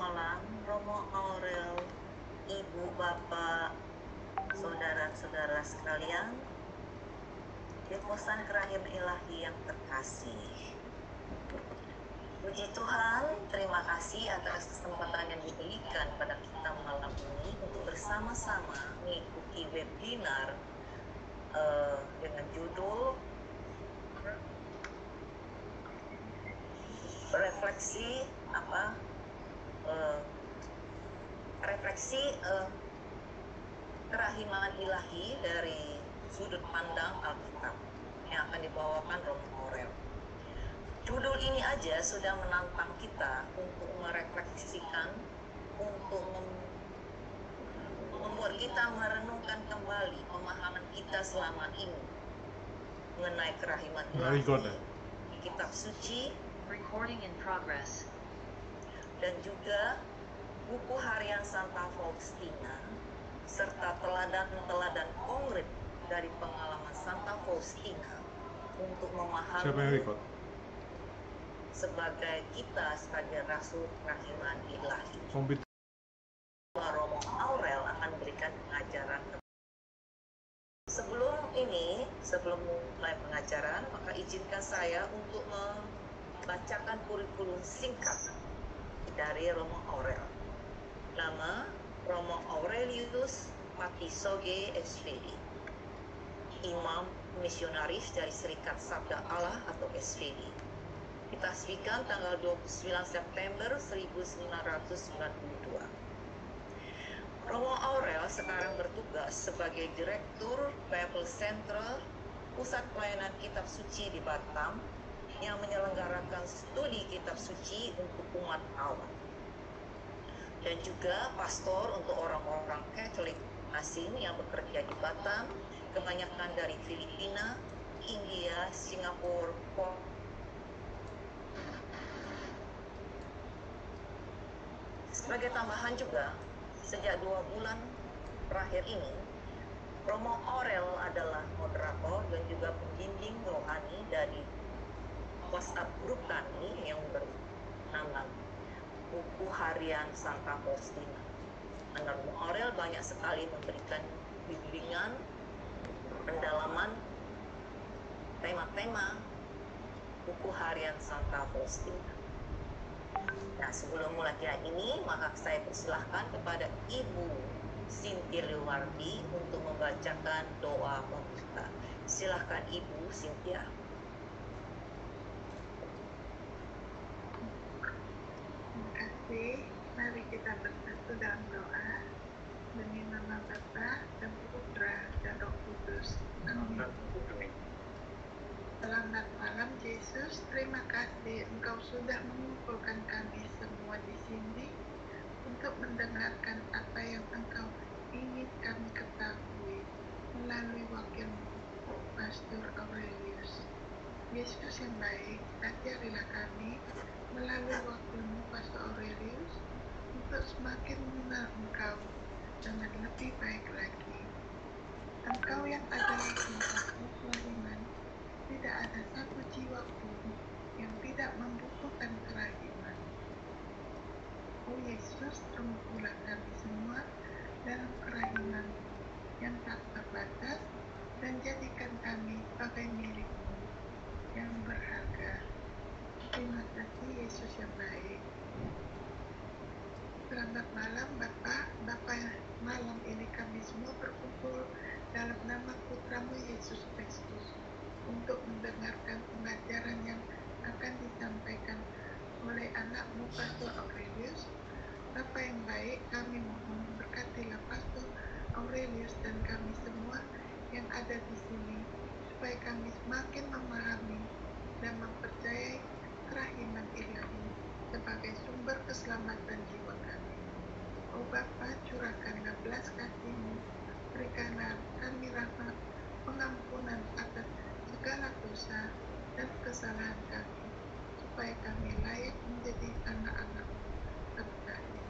malam, Romo Aurel, Ibu, Bapak, saudara-saudara sekalian, deposan kerahim ilahi yang terkasih. Puji Tuhan, terima kasih atas kesempatan yang diberikan pada kita malam ini untuk bersama-sama mengikuti webinar dengan judul refleksi kerahiman ilahi dari sudut pandang Alkitab yang akan dibawakan Romo Aurel. Judul ini aja sudah menantang kita untuk merefleksikan, untuk membuat kita merenungkan kembali pemahaman kita selama ini mengenai kerahiman ilahi di kitab suci. Recording in progress. Dan juga buku harian Santa Faustina serta teladan-teladan konkret dari pengalaman Santa Faustina untuk memahami sebagai rasul kerahiman ilahi. Romo Aurel akan berikan pengajaran. Sebelum mulai pengajaran, maka izinkan saya untuk membacakan kurikulum singkat dari Romo Aurel. Nama Romo Aurelius Matisoge SVD, Imam Misionaris dari Serikat Sabda Allah atau SVD. Ditasbihkan tanggal 29 September 1992. Romo Aurel sekarang bertugas sebagai Direktur Bible Center Pusat Pelayanan Kitab Suci di Batam yang menyelenggarakan studi kitab suci untuk umat Allah, dan juga pastor untuk orang-orang Katolik asing yang bekerja di Batam, kebanyakan dari Filipina, India, Singapura. Sebagai tambahan juga, sejak 2 bulan terakhir ini, Romo Aurel adalah moderator dan juga pembimbing rohani dari WhatsApp grup kami yang bernama Buku Harian Santa Faustina. Romo Aurel banyak sekali memberikan bimbingan, pendalaman, tema-tema Buku Harian Santa Faustina. Nah, sebelum mulai ini, maka saya persilahkan kepada Ibu Cynthia Lewardi untuk membacakan doa pembuka. Silahkan Ibu Cynthia. Mari kita bersatu dalam doa demi nama Bapa dan Putra dan Roh Kudus. Amin. Selamat malam Yesus, terima kasih Engkau sudah mengumpulkan kami semua di sini untuk mendengarkan apa yang Engkau ingin kami ketahui melalui wakilmu, Pastor Aurelius. Yesus yang baik, ajarilah kami melalui wakilmu, Pastor Aurelius, untuk semakin mengenal Engkau dengan lebih baik lagi. Engkau yang adalah tempat kerahiman, tidak ada satu jiwa pun yang tidak membutuhkan kerahiman. Oh Yesus, rangkulah kami semua dalam kerahiman yang tak terbatas dan jadikan kami sebagai milik-Mu yang berharga. Terima kasih Yesus yang baik. Selamat malam Bapa, malam ini kami semua berkumpul dalam nama Putramu Yesus Kristus untuk mendengarkan pengajaran yang akan disampaikan oleh anakmu Pastor Aurelius. Bapa yang baik, kami mohon berkatilah Pastor Aurelius dan kami semua yang ada di sini, supaya kami semakin memahami dan mempercayai kerahiman ilahi sebagai sumber keselamatan jiwa kami. Oh Bapa, curahkanlah belas kasih-Mu, berikanlah kami rahmat, pengampunan atas segala dosa dan kesalahan kami, supaya kami layak menjadi anak-anak-Mu terkasih.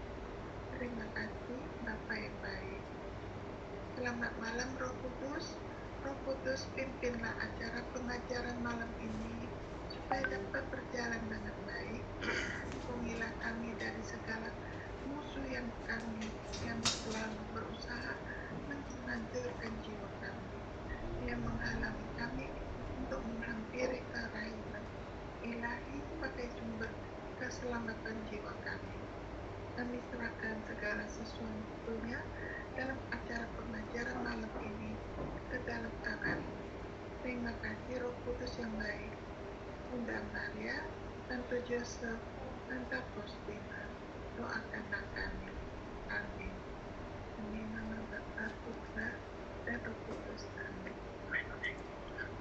Terima kasih Bapa yang baik. Selamat malam Roh Kudus. Roh Kudus, pimpinlah acara pengajaran malam ini supaya dapat berjalan dengan baik. Lindungilah kami dari segala musuh yang selalu berusaha menghancurkan jiwa kami, yang menghalangi kami untuk menghampiri kerahiman ilahi sebagai sumber keselamatan jiwa kami. Kami serahkan segala sesuatunya dalam acara pengajaran malam ini ke dalam tangan-Mu. Terima kasih Roh Kudus yang baik, Bunda Maria, Tante Joseph, Tante Faustina, doakanlah kami. Amin. Demi nama Bapa, Putra, dan Roh Kudus. Amin.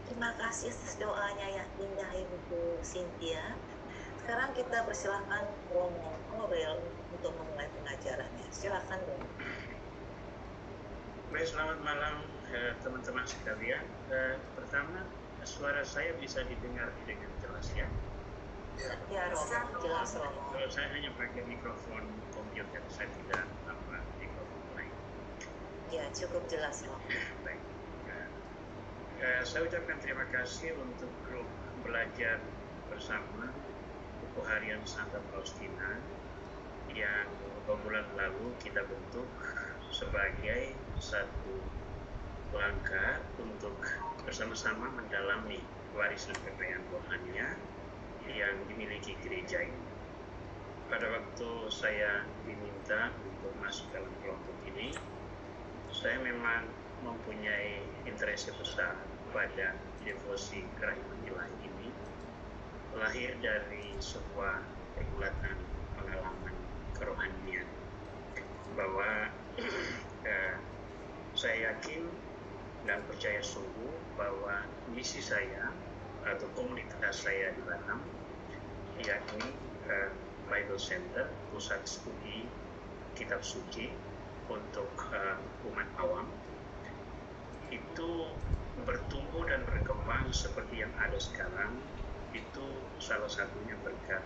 Terima kasih atas doanya yang indah Ibu Cynthia. Sekarang kita persilahkan Romo Aurel untuk memulai pengajarannya. Silakan dong. Baik, selamat malam teman-teman sekalian. Pertama, suara saya bisa didengar dengan jelas ya? Ya Romo, jelas Romo. Kalau saya hanya pakai mikrofon komputer, saya tidak mikrofon lain. Ya, cukup jelas Romo. Baik. Saya ucapkan terima kasih untuk grup belajar bersama buku harian Santa Faustina yang beberapa bulan lalu kita bentuk sebagai satu langkah untuk bersama-sama mendalami warisan kekayaan rohania yang dimiliki gereja ini. Pada waktu saya diminta untuk masuk dalam kelompok ini, saya memang mempunyai interest besar pada devosi kerahiman ilahi ini, lahir dari sebuah pergulatan pengalaman kerohanian, bahwa saya yakin dan percaya sungguh bahwa misi saya atau komunitas saya di Batam, yakni Bible Center, pusat studi kitab suci untuk umat awam, itu bertumbuh dan berkembang seperti yang ada sekarang. Itu salah satunya berkat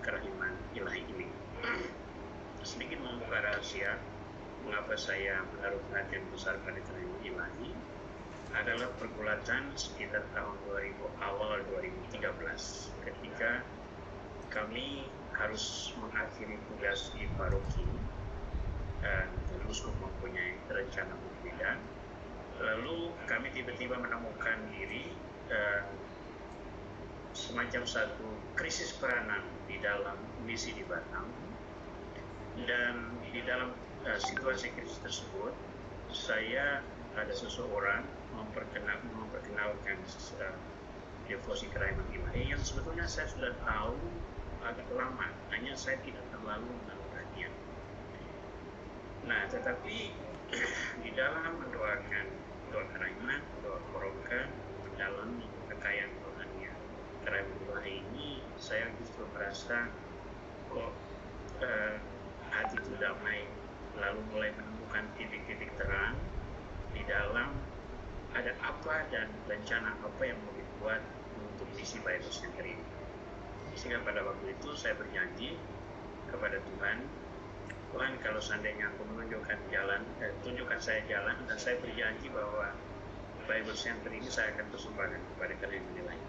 kerahiman ilahi ini. Sedikit membuka rahasia mengapa saya menaruh perhatian besar pada kerahiman ilahi adalah pergulatan sekitar tahun 2013 ketika kami harus mengakhiri tugas di paroki dan uskup mempunyai rencana berbeda. Lalu kami tiba-tiba menemukan diri semacam satu krisis peranan di dalam misi di Batam, dan di dalam situasi krisis tersebut saya ada seseorang memperkenalkan devosi kerahiman ilahi yang sebetulnya saya sudah tahu agak lama, hanya saya tidak terlalu menaruh perhatian. Nah, tetapi di dalam mendoakan doa kerahiman, doa korokan, mendalami kekayaan rohania kerahiman ilahi ini, saya justru merasa kok hati itu damai, lalu mulai menemukan titik-titik terang di dalam ada apa dan rencana apa yang mau dibuat untuk misi Bible Center ini. Sehingga pada waktu itu saya berjanji kepada Tuhan, kalau seandainya Engkau menunjukkan jalan, tunjukkan saya jalan, dan saya berjanji bahwa Bible Center ini saya akan persembahkan kepada kalian yang lain.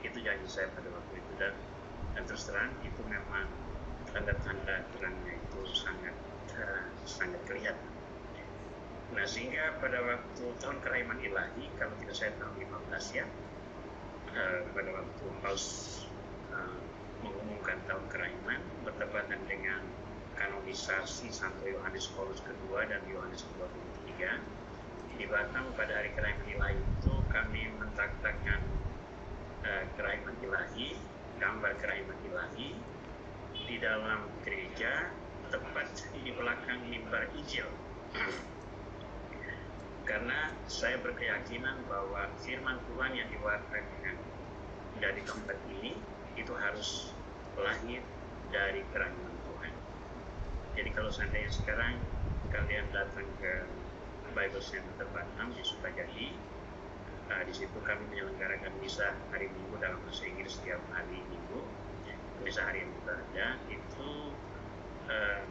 Itu janji saya pada waktu itu, dan terus terang itu memang tanda-tanda terangnya itu sangat kelihatan. Nah, sehingga pada waktu tahun kerahiman ilahi, kalau tidak saya tahun 15 ya, pada waktu Paus mengumumkan tahun kerahiman bertepatan dengan kanonisasi Santo Yohanes Paulus II dan Yohanes ke-23 di Batam. Pada hari kerahiman ilahi itu kami mentaktakan kerahiman ilahi, gambar kerahiman ilahi di dalam gereja, tepat di belakang mimbar Injil. Karena saya berkeyakinan bahwa firman Tuhan yang diwartakan dari tempat ini itu harus lahir dari kerahiman Tuhan. Jadi kalau seandainya sekarang kalian datang ke Bible Center Batam di Sukajadi, di situ kami menyelenggarakan misa hari Minggu dalam bahasa Inggris setiap hari Minggu. Misa hari yang juga ada, itu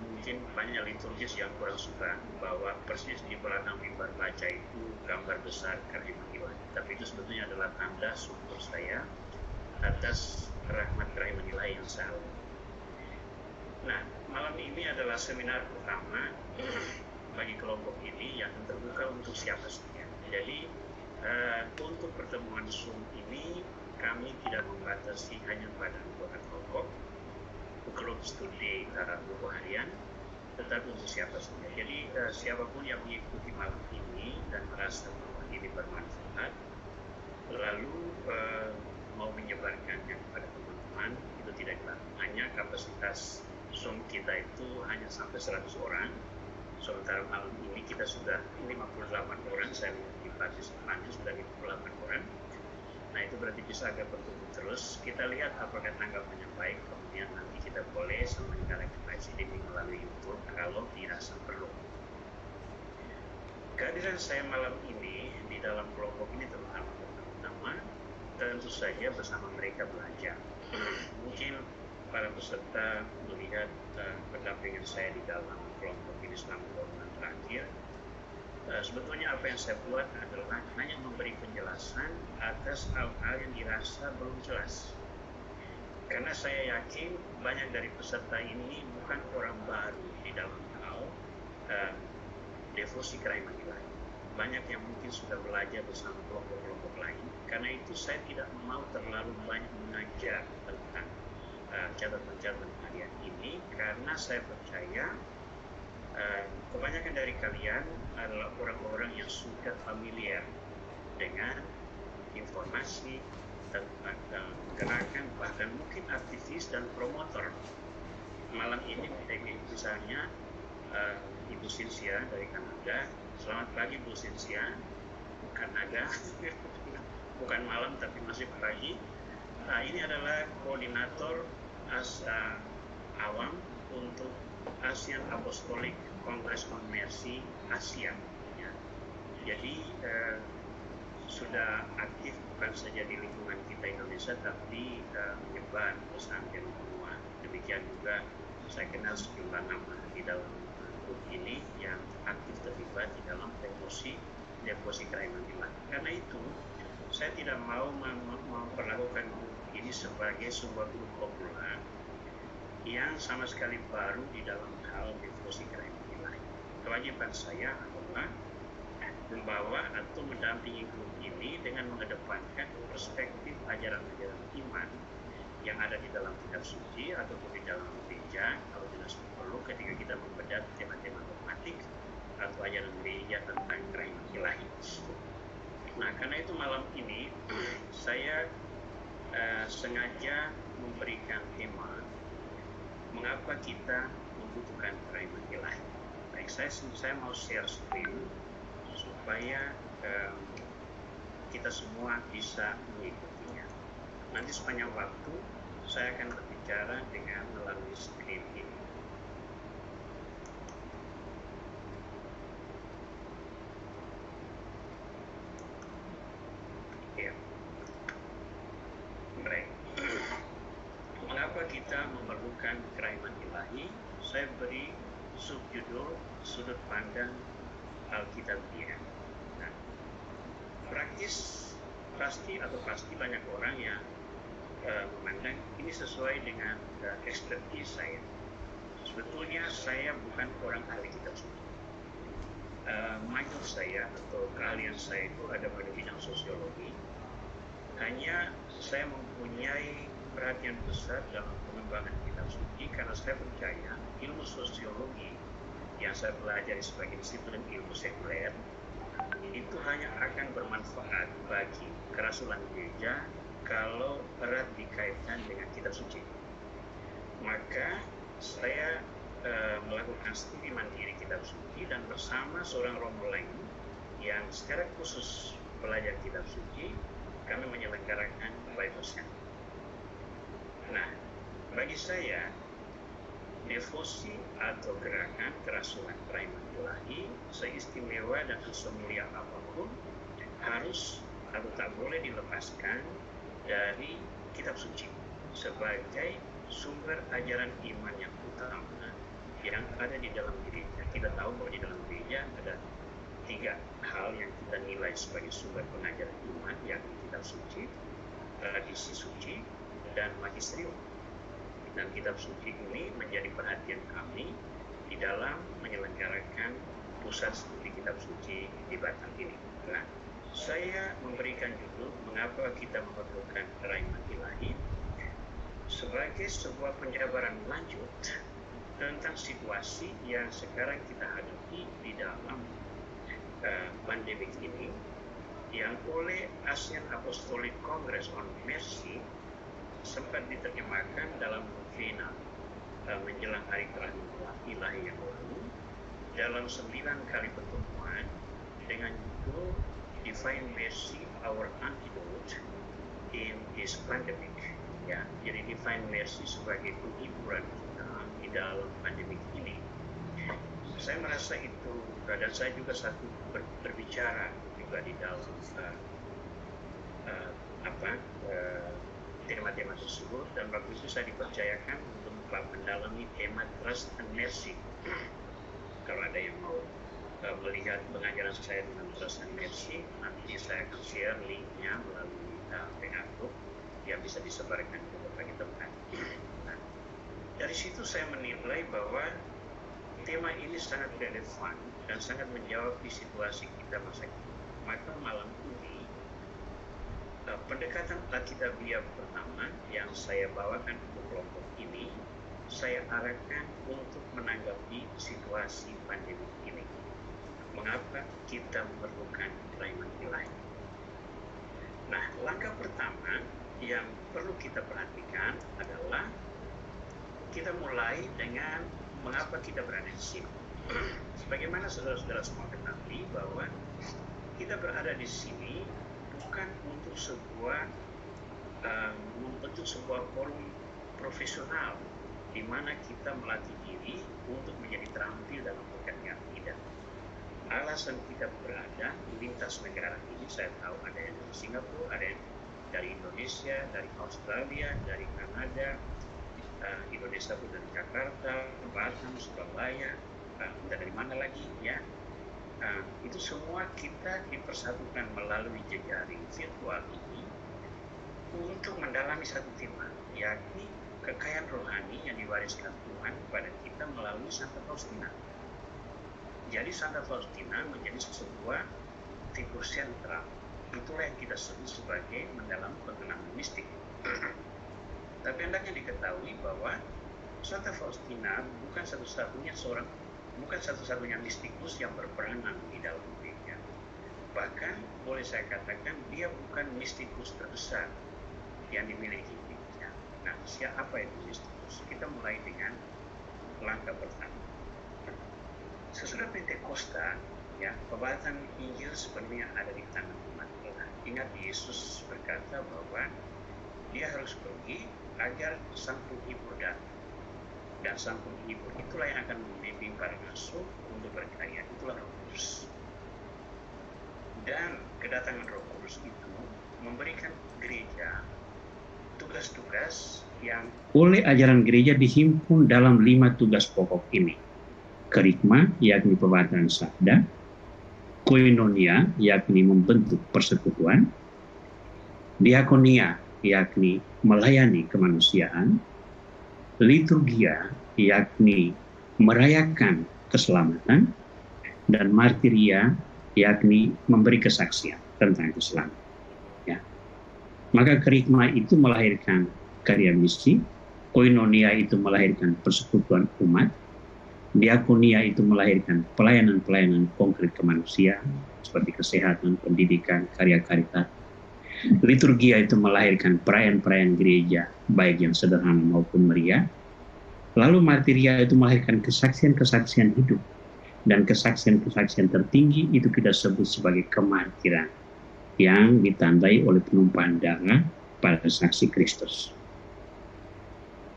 mungkin banyak liturgis yang kurang suka bahwa persis di belakang mimbar baca itu gambar besar kerahiman ilahi. Tapi itu sebetulnya adalah tanda syukur saya atas rahmat kerahiman ilahi yang saya alami. Nah, malam ini adalah seminar pertama bagi kelompok ini yang terbuka untuk siapa saja. Jadi untuk pertemuan Zoom ini kami tidak membatasi hanya pada anggota kelompok, grup studi buku harian, tetapi untuk siapa saja. Jadi siapapun yang mengikuti malam ini dan merasa bahwa ini bermanfaat, lalu mau menyebarkannya kepada teman-teman, itu tidak dilarang. Hanya kapasitas Zoom kita itu hanya sampai 100 orang, sementara malam ini kita sudah 58 orang, saya lihat di partisipannya sudah 58 orang. Nah, itu berarti bisa agak bertumbuh terus. Kita lihat apakah tanggapannya baik, kemudian nanti kita boleh menyelenggarakan live streaming melalui YouTube kalau dirasa perlu. Kehadiran saya malam ini di dalam kelompok ini terutama pertama tentu saja bersama mereka belajar. Mungkin para peserta melihat pendampingan saya di dalam kelompok ini selama 2 bulan terakhir. Sebetulnya apa yang saya buat adalah hanya memberi penjelasan atas hal-hal yang dirasa belum jelas. Karena saya yakin banyak dari peserta ini bukan orang baru di dalam hal devosi kerajaan ilahi. Banyak yang mungkin sudah belajar bersama kelompok-kelompok lain. Karena itu saya tidak mau terlalu banyak mengajar tentang catatan-catatan harian ini, karena saya percaya kebanyakan dari kalian adalah orang-orang yang sudah familiar dengan informasi tentang gerakan, bahkan mungkin aktivis dan promotor. Malam ini misalnya Ibu Cynthia dari Kanada. Selamat pagi Bu Cynthia, Kanada. Bukan malam tapi masih pagi. Ini adalah koordinator awam untuk ASEAN Apostolic Congress on Mercy Asia. Ya. Jadi sudah aktif bukan saja di lingkungan kita Indonesia, tapi menyebar pesantren semua. Demikian juga saya kenal sejumlah nama di dalam grup ini yang aktif terlibat di dalam devosi kerajaan ilahi. Karena itu saya tidak mau memperlakukan grup ini sebagai sebuah grup populer yang sama sekali baru di dalam hal devosi kerajaan ilahi. Kewajiban saya adalah membawa atau mendampingi grup ini dengan mengedepankan perspektif ajaran-ajaran iman yang ada di dalam kitab suci ataupun di dalam gereja kalau tidak perlu ketika kita membedah tema-tema dogmatik atau ajaran gereja tentang kerajaan ilahi. Nah, karena itu malam ini saya sengaja memberikan tema mengapa kita membutuhkan kerajaan ilahi. Baik, saya mau share screen supaya kita semua bisa mengikutinya. Nanti sepanjang waktu saya akan berbicara dengan melalui screen ini. Ya. Baik. Mengapa kita memerlukan kerajaan ilahi? Saya beri subjudul sudut pandang Alkitabiah. Nah, pasti banyak orang yang memandang ini sesuai dengan ekspertis saya. Sebetulnya saya bukan orang ahli kitab suci. Major saya atau keahlian saya itu ada pada bidang sosiologi. Hanya saya mempunyai perhatian besar dalam pengembangan kitab suci karena saya percaya ilmu sosiologi yang saya pelajari sebagai disiplin ilmu sekuler itu hanya akan bermanfaat bagi kerasulan gereja kalau erat dikaitkan dengan kitab suci. Maka saya melakukan studi mandiri kitab suci dan bersama seorang romo lain yang secara khusus belajar kitab suci, kami menyelenggarakan Bible Center. Nah, bagi saya devosi atau gerakan kerasulan kerajaan ilahi seistimewa dan semulia apapun harus atau tak boleh dilepaskan dari kitab suci sebagai sumber ajaran iman yang utama yang ada di dalam gereja. Kita tahu bahwa di dalam gereja ada 3 hal yang kita nilai sebagai sumber pengajaran iman, yakni kitab suci, tradisi suci, dan magisterium. dan kitab suci ini menjadi perhatian kami di dalam menyelenggarakan pusat studi kitab suci di Batam ini. Nah, saya memberikan judul mengapa kita memerlukan rahmat ilahi sebagai sebuah penjabaran lanjut tentang situasi yang sekarang kita hadapi di dalam pandemik ini, yang oleh ASEAN Apostolic Congress on Mercy sempat diterjemahkan dalam novena menjelang hari kelahiran ilahi yang lalu dalam 9 kali pertemuan dengan judul Divine Mercy, Our Antidote in this Pandemic. Ya, jadi Divine Mercy sebagai penghiburan kita di dalam pandemik ini. Saya merasa itu, dan saya juga satu berbicara juga di dalam tema-tema tersebut, dan waktu itu saya dipercayakan untuk mendalami tema Trust and Mercy. Kalau ada yang mau melihat pengajaran saya tentang Trust and Mercy, nanti saya akan share linknya melalui PA Group yang bisa disebarkan ke berbagai tempat. Nah, dari situ saya menilai bahwa tema ini sangat relevan dan sangat menjawab di situasi kita masa kini. Maka malam ini pendekatan Alkitabiah pertama yang saya bawakan untuk kelompok ini, saya arahkan untuk menanggapi situasi pandemi ini. Mengapa kita memerlukan rahmat ilahi? Nah, langkah pertama yang perlu kita perhatikan adalah kita mulai dengan mengapa kita berada di sini. Sebagaimana saudara-saudara semua ketahui bahwa kita berada di sini bukan untuk membentuk sebuah forum profesional di mana kita melatih diri untuk menjadi terampil dalam pekerjaan. Tidak. Alasan kita berada di lintas negara ini, saya tahu ada yang dari Singapura, ada yang dari Indonesia, dari Australia, dari Kanada, Indonesia pun dari Jakarta, Batam, Surabaya, dari mana lagi ya. Itu semua kita dipersatukan melalui jejaring virtual ini untuk mendalami satu tema, yakni kekayaan rohani yang diwariskan Tuhan kepada kita melalui Santa Faustina. Jadi Santa Faustina menjadi sebuah figur sentral. Itulah yang kita sebut sebagai mendalam pengenalan mistik. Tapi hendaknya diketahui bahwa Santa Faustina bukan satu-satunya mistikus yang berperanan di dalam gereja. Bahkan boleh saya katakan dia bukan mistikus terbesar yang dimiliki gereja. Nah, siapa itu mistikus? Kita mulai dengan langkah pertama. Sesudah Pentakosta, ya, pembawaan Injil sebenarnya ada di tangan umat Allah. Ingat Yesus berkata bahwa dia harus pergi agar sang penghibur datang. Dan sang penghibur itulah yang akan membimbing para rasul untuk berkarya. Itulah Roh Kudus. Dan kedatangan Roh Kudus itu memberikan gereja tugas-tugas yang oleh ajaran gereja dihimpun dalam 5 tugas pokok ini. Kerikma, yakni pembawaan sabda. Koinonia, yakni membentuk persekutuan. Diakonia, yakni melayani kemanusiaan. Liturgia, yakni merayakan keselamatan, dan martiria, yakni memberi kesaksian tentang keselamatan. Ya. Maka kerikma itu melahirkan karya misi, koinonia itu melahirkan persekutuan umat, diakonia itu melahirkan pelayanan-pelayanan konkret kemanusiaan seperti kesehatan, pendidikan, karya karitatif. Liturgia itu melahirkan perayaan-perayaan gereja, baik yang sederhana maupun meriah. Lalu martiria itu melahirkan kesaksian-kesaksian hidup. Dan kesaksian-kesaksian tertinggi itu kita sebut sebagai kemartiran, yang ditandai oleh penumpahan darah pada saksi Kristus.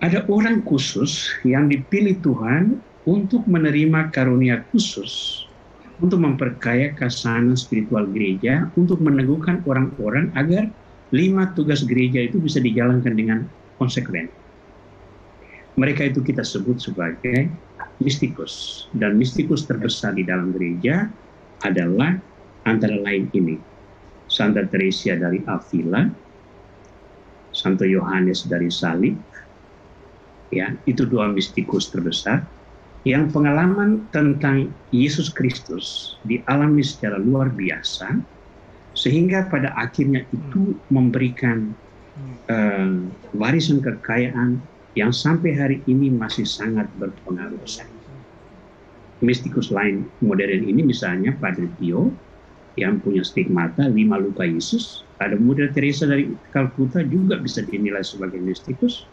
Ada orang khusus yang dipilih Tuhan untuk menerima karunia khusus, untuk memperkaya khasanah spiritual gereja, untuk meneguhkan orang-orang agar 5 tugas gereja itu bisa dijalankan dengan konsekuen. Mereka itu kita sebut sebagai mistikus. Dan mistikus terbesar di dalam gereja adalah antara lain ini: Santa Teresia dari Avila, Santo Yohanes dari Salib, Ya, itu dua mistikus terbesar yang pengalaman tentang Yesus Kristus dialami secara luar biasa, sehingga pada akhirnya itu memberikan warisan kekayaan yang sampai hari ini masih sangat berpengaruh. Mistikus lain modern ini misalnya Padre Pio yang punya stigmata 5 luka Yesus. Ada Mother Teresa dari Kalkuta juga bisa dinilai sebagai mistikus,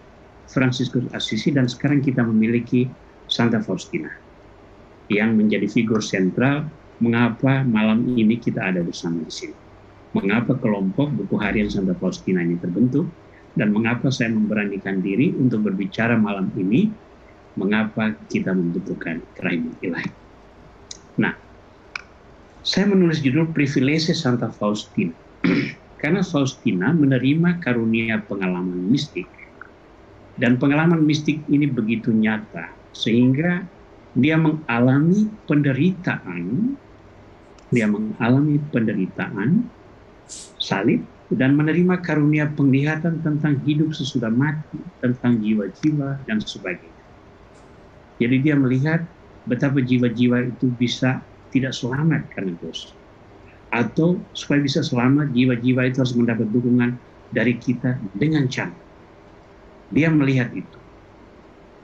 Fransiskus Assisi, dan sekarang kita memiliki Santa Faustina yang menjadi figur sentral mengapa malam ini kita ada bersama di sini. Mengapa kelompok buku harian Santa Faustina ini terbentuk, dan mengapa saya memberanikan diri untuk berbicara malam ini, mengapa kita membutuhkan kerahiman ilahi. Nah, saya menulis judul Privilege Santa Faustina karena Faustina menerima karunia pengalaman mistik, dan pengalaman mistik ini begitu nyata sehingga dia mengalami penderitaan salib dan menerima karunia penglihatan tentang hidup sesudah mati, tentang jiwa-jiwa dan sebagainya. Jadi dia melihat betapa jiwa-jiwa itu bisa tidak selamat karena dosa. Atau supaya bisa selamat, jiwa-jiwa itu harus mendapat dukungan dari kita dengan cara. Dia melihat itu.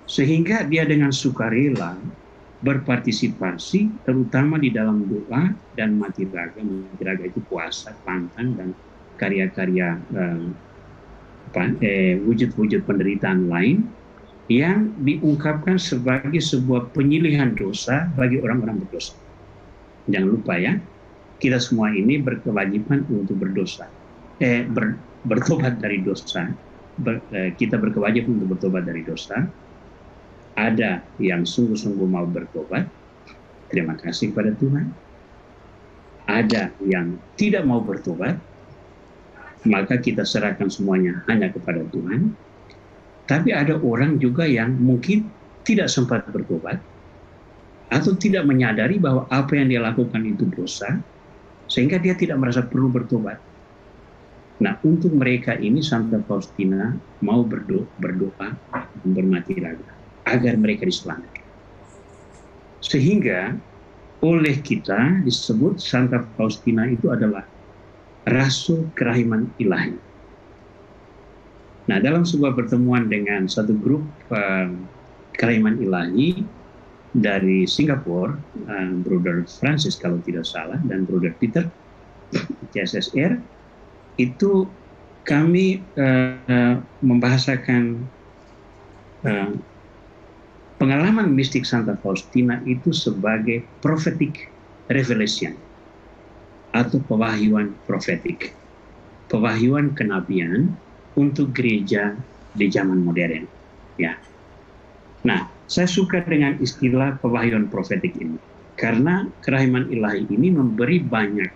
Sehingga dia dengan sukarela berpartisipasi terutama di dalam doa dan mati raga. Mati raga itu puasa, pantang, dan karya-karya wujud-wujud penderitaan lain yang diungkapkan sebagai sebuah penyilihan dosa bagi orang-orang berdosa. Jangan lupa ya, kita semua ini berkewajiban untuk berdosa, bertobat dari dosa. Kita berkewajiban untuk bertobat dari dosa. Ada yang sungguh-sungguh mau bertobat, terima kasih kepada Tuhan. Ada yang tidak mau bertobat, maka kita serahkan semuanya hanya kepada Tuhan. Tapi ada orang juga yang mungkin tidak sempat bertobat, atau tidak menyadari bahwa apa yang dia lakukan itu dosa, sehingga dia tidak merasa perlu bertobat. Nah, untuk mereka ini Santa Faustina mau berdoa dan bermati raga agar mereka diselamatkan. Sehingga oleh kita disebut Santa Faustina itu adalah rasul kerahiman ilahi. Nah, dalam sebuah pertemuan dengan satu grup kerahiman ilahi dari Singapura, Brother Francis kalau tidak salah, dan Brother Peter, CSSR, itu kami membahasakan pengalaman mistik Santa Faustina itu sebagai prophetic revelation atau pewahyuan profetik, pewahyuan kenabian untuk gereja di zaman modern. Ya. Nah, saya suka dengan istilah pewahyuan profetik ini karena kerahiman ilahi ini memberi banyak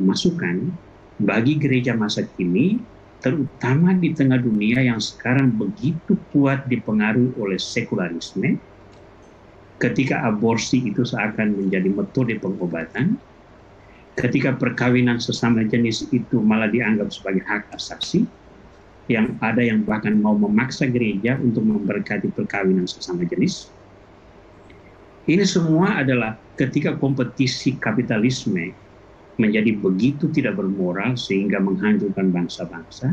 masukan bagi gereja masa kini, terutama di tengah dunia yang sekarang begitu kuat dipengaruhi oleh sekularisme, ketika aborsi itu seakan menjadi metode pengobatan, ketika perkawinan sesama jenis itu malah dianggap sebagai hak asasi, yang ada yang bahkan mau memaksa gereja untuk memberkati perkawinan sesama jenis. Ini semua adalah ketika kompetisi kapitalisme menjadi begitu tidak bermoral sehingga menghancurkan bangsa-bangsa.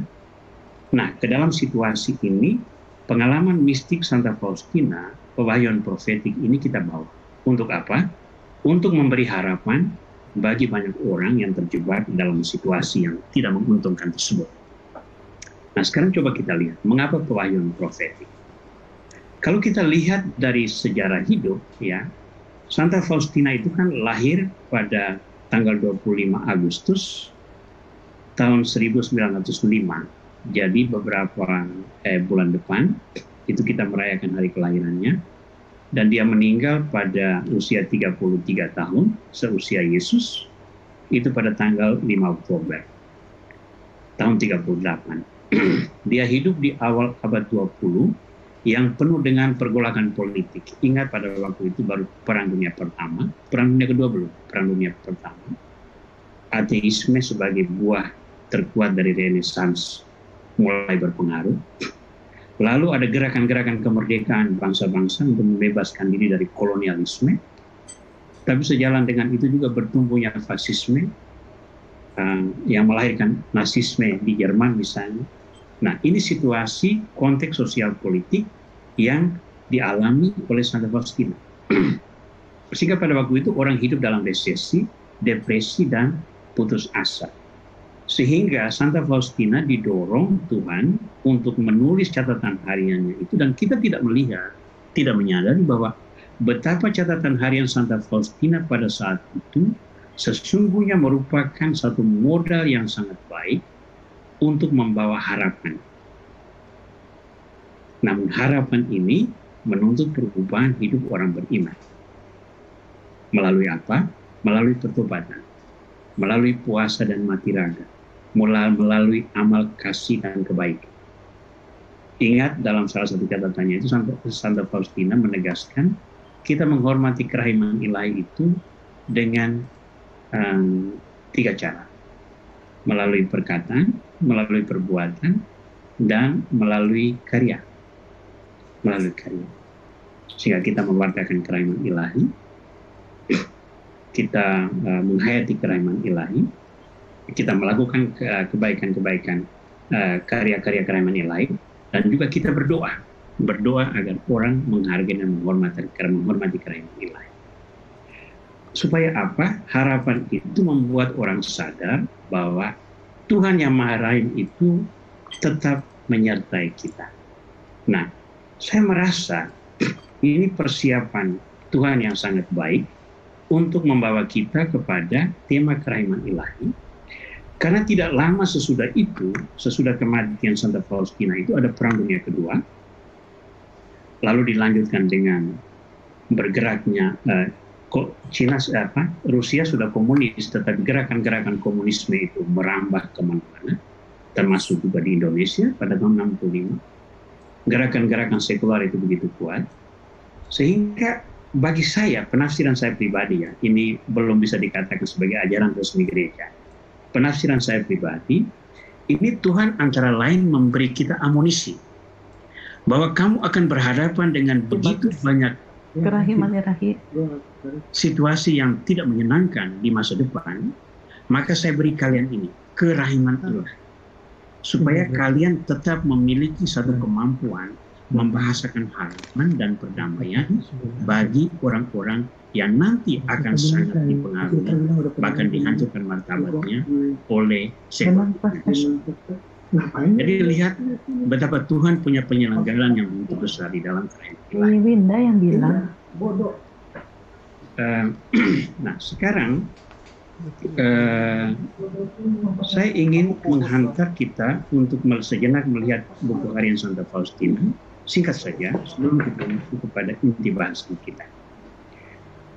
Nah, ke dalam situasi ini, pengalaman mistik Santa Faustina, pewahyuan profetik ini kita bawa. Untuk apa? Untuk memberi harapan bagi banyak orang yang terjebak dalam situasi yang tidak menguntungkan tersebut. Nah, sekarang coba kita lihat, mengapa pewahyuan profetik? Kalau kita lihat dari sejarah hidup, ya, Santa Faustina itu kan lahir pada tanggal 25 Agustus tahun 1905. Jadi beberapa bulan depan itu kita merayakan hari kelahirannya, dan dia meninggal pada usia 33 tahun, seusia Yesus, itu pada tanggal 5 Oktober tahun 38. Dia hidup di awal abad 20 yang penuh dengan pergolakan politik. Ingat pada waktu itu baru Perang Dunia Pertama, Perang Dunia Kedua belum, Perang Dunia Pertama. Ateisme sebagai buah terkuat dari Renaissance mulai berpengaruh. Lalu ada gerakan-gerakan kemerdekaan bangsa-bangsa untuk membebaskan diri dari kolonialisme. Tapi sejalan dengan itu juga bertumbuhnya fasisme yang melahirkan nasisme di Jerman misalnya. Nah, ini situasi konteks sosial politik yang dialami oleh Santa Faustina. Sehingga pada waktu itu orang hidup dalam resesi, depresi, dan putus asa. Sehingga Santa Faustina didorong Tuhan untuk menulis catatan hariannya itu, dan kita tidak melihat, tidak menyadari bahwa betapa catatan harian Santa Faustina pada saat itu sesungguhnya merupakan satu modal yang sangat baik untuk membawa harapan. Namun harapan ini menuntut perubahan hidup orang beriman. Melalui apa? Melalui pertobatan, melalui puasa dan mati raga, melalui amal kasih dan kebaikan. Ingat, dalam salah satu catatannya itu Santa Faustina menegaskan kita menghormati kerahiman ilahi itu dengan 3 cara. Melalui perkataan, melalui perbuatan, dan melalui karya. Melalui karya. Sehingga kita mewartakan kerahiman ilahi, kita menghayati kerahiman ilahi, kita melakukan kebaikan-kebaikan, karya-karya kerahiman ilahi, dan juga kita berdoa agar orang menghargai dan menghormati kerahiman ilahi. Supaya apa? Harapan itu membuat orang sadar bahwa Tuhan yang Maha Rahim itu tetap menyertai kita. Nah, saya merasa ini persiapan Tuhan yang sangat baik untuk membawa kita kepada tema kerahiman ilahi. Karena tidak lama sesudah itu, sesudah kematian Santa Faustina itu ada Perang Dunia Kedua, lalu dilanjutkan dengan bergeraknya Rusia sudah komunis, tetapi gerakan-gerakan komunisme itu merambah kemana-mana, termasuk juga di Indonesia pada tahun 65. Gerakan-gerakan sekular itu begitu kuat, sehingga bagi saya, penafsiran saya pribadi ya, ini belum bisa dikatakan sebagai ajaran resmi gereja. Penafsiran saya pribadi, ini Tuhan antara lain memberi kita amunisi, bahwa kamu akan berhadapan dengan begitu banyak situasi yang tidak menyenangkan di masa depan, maka saya beri kalian ini, kerahiman ilahi, supaya kalian tetap memiliki satu kemampuan membahasakan harapan dan perdamaian bagi orang-orang yang nanti akan sangat dipengaruhi, bahkan dihancurkan martabatnya oleh sekularisme. Jadi lihat betapa Tuhan punya penyelenggaraan yang begitu besar di dalam kerahiman ilahi. Winda yang bilang. Nah, sekarang saya ingin menghantar kita untuk sejenak melihat buku harian Santa Faustina. Singkat saja, sebelum kita masuk kepada inti bahasan kita.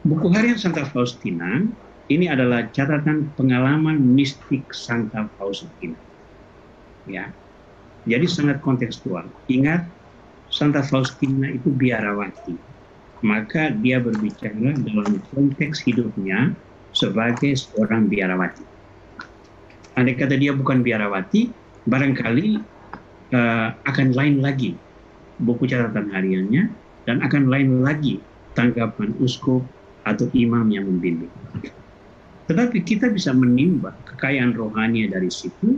Buku harian Santa Faustina ini adalah catatan pengalaman mistik Santa Faustina. Ya, jadi sangat kontekstual. Ingat, Santa Faustina itu biarawati, maka dia berbicara dalam konteks hidupnya sebagai seorang biarawati. Andai kata dia bukan biarawati, barangkali akan lain lagi buku catatan hariannya, dan akan lain lagi tanggapan uskup atau imam yang membimbing. Tetapi kita bisa menimba kekayaan rohani dari situ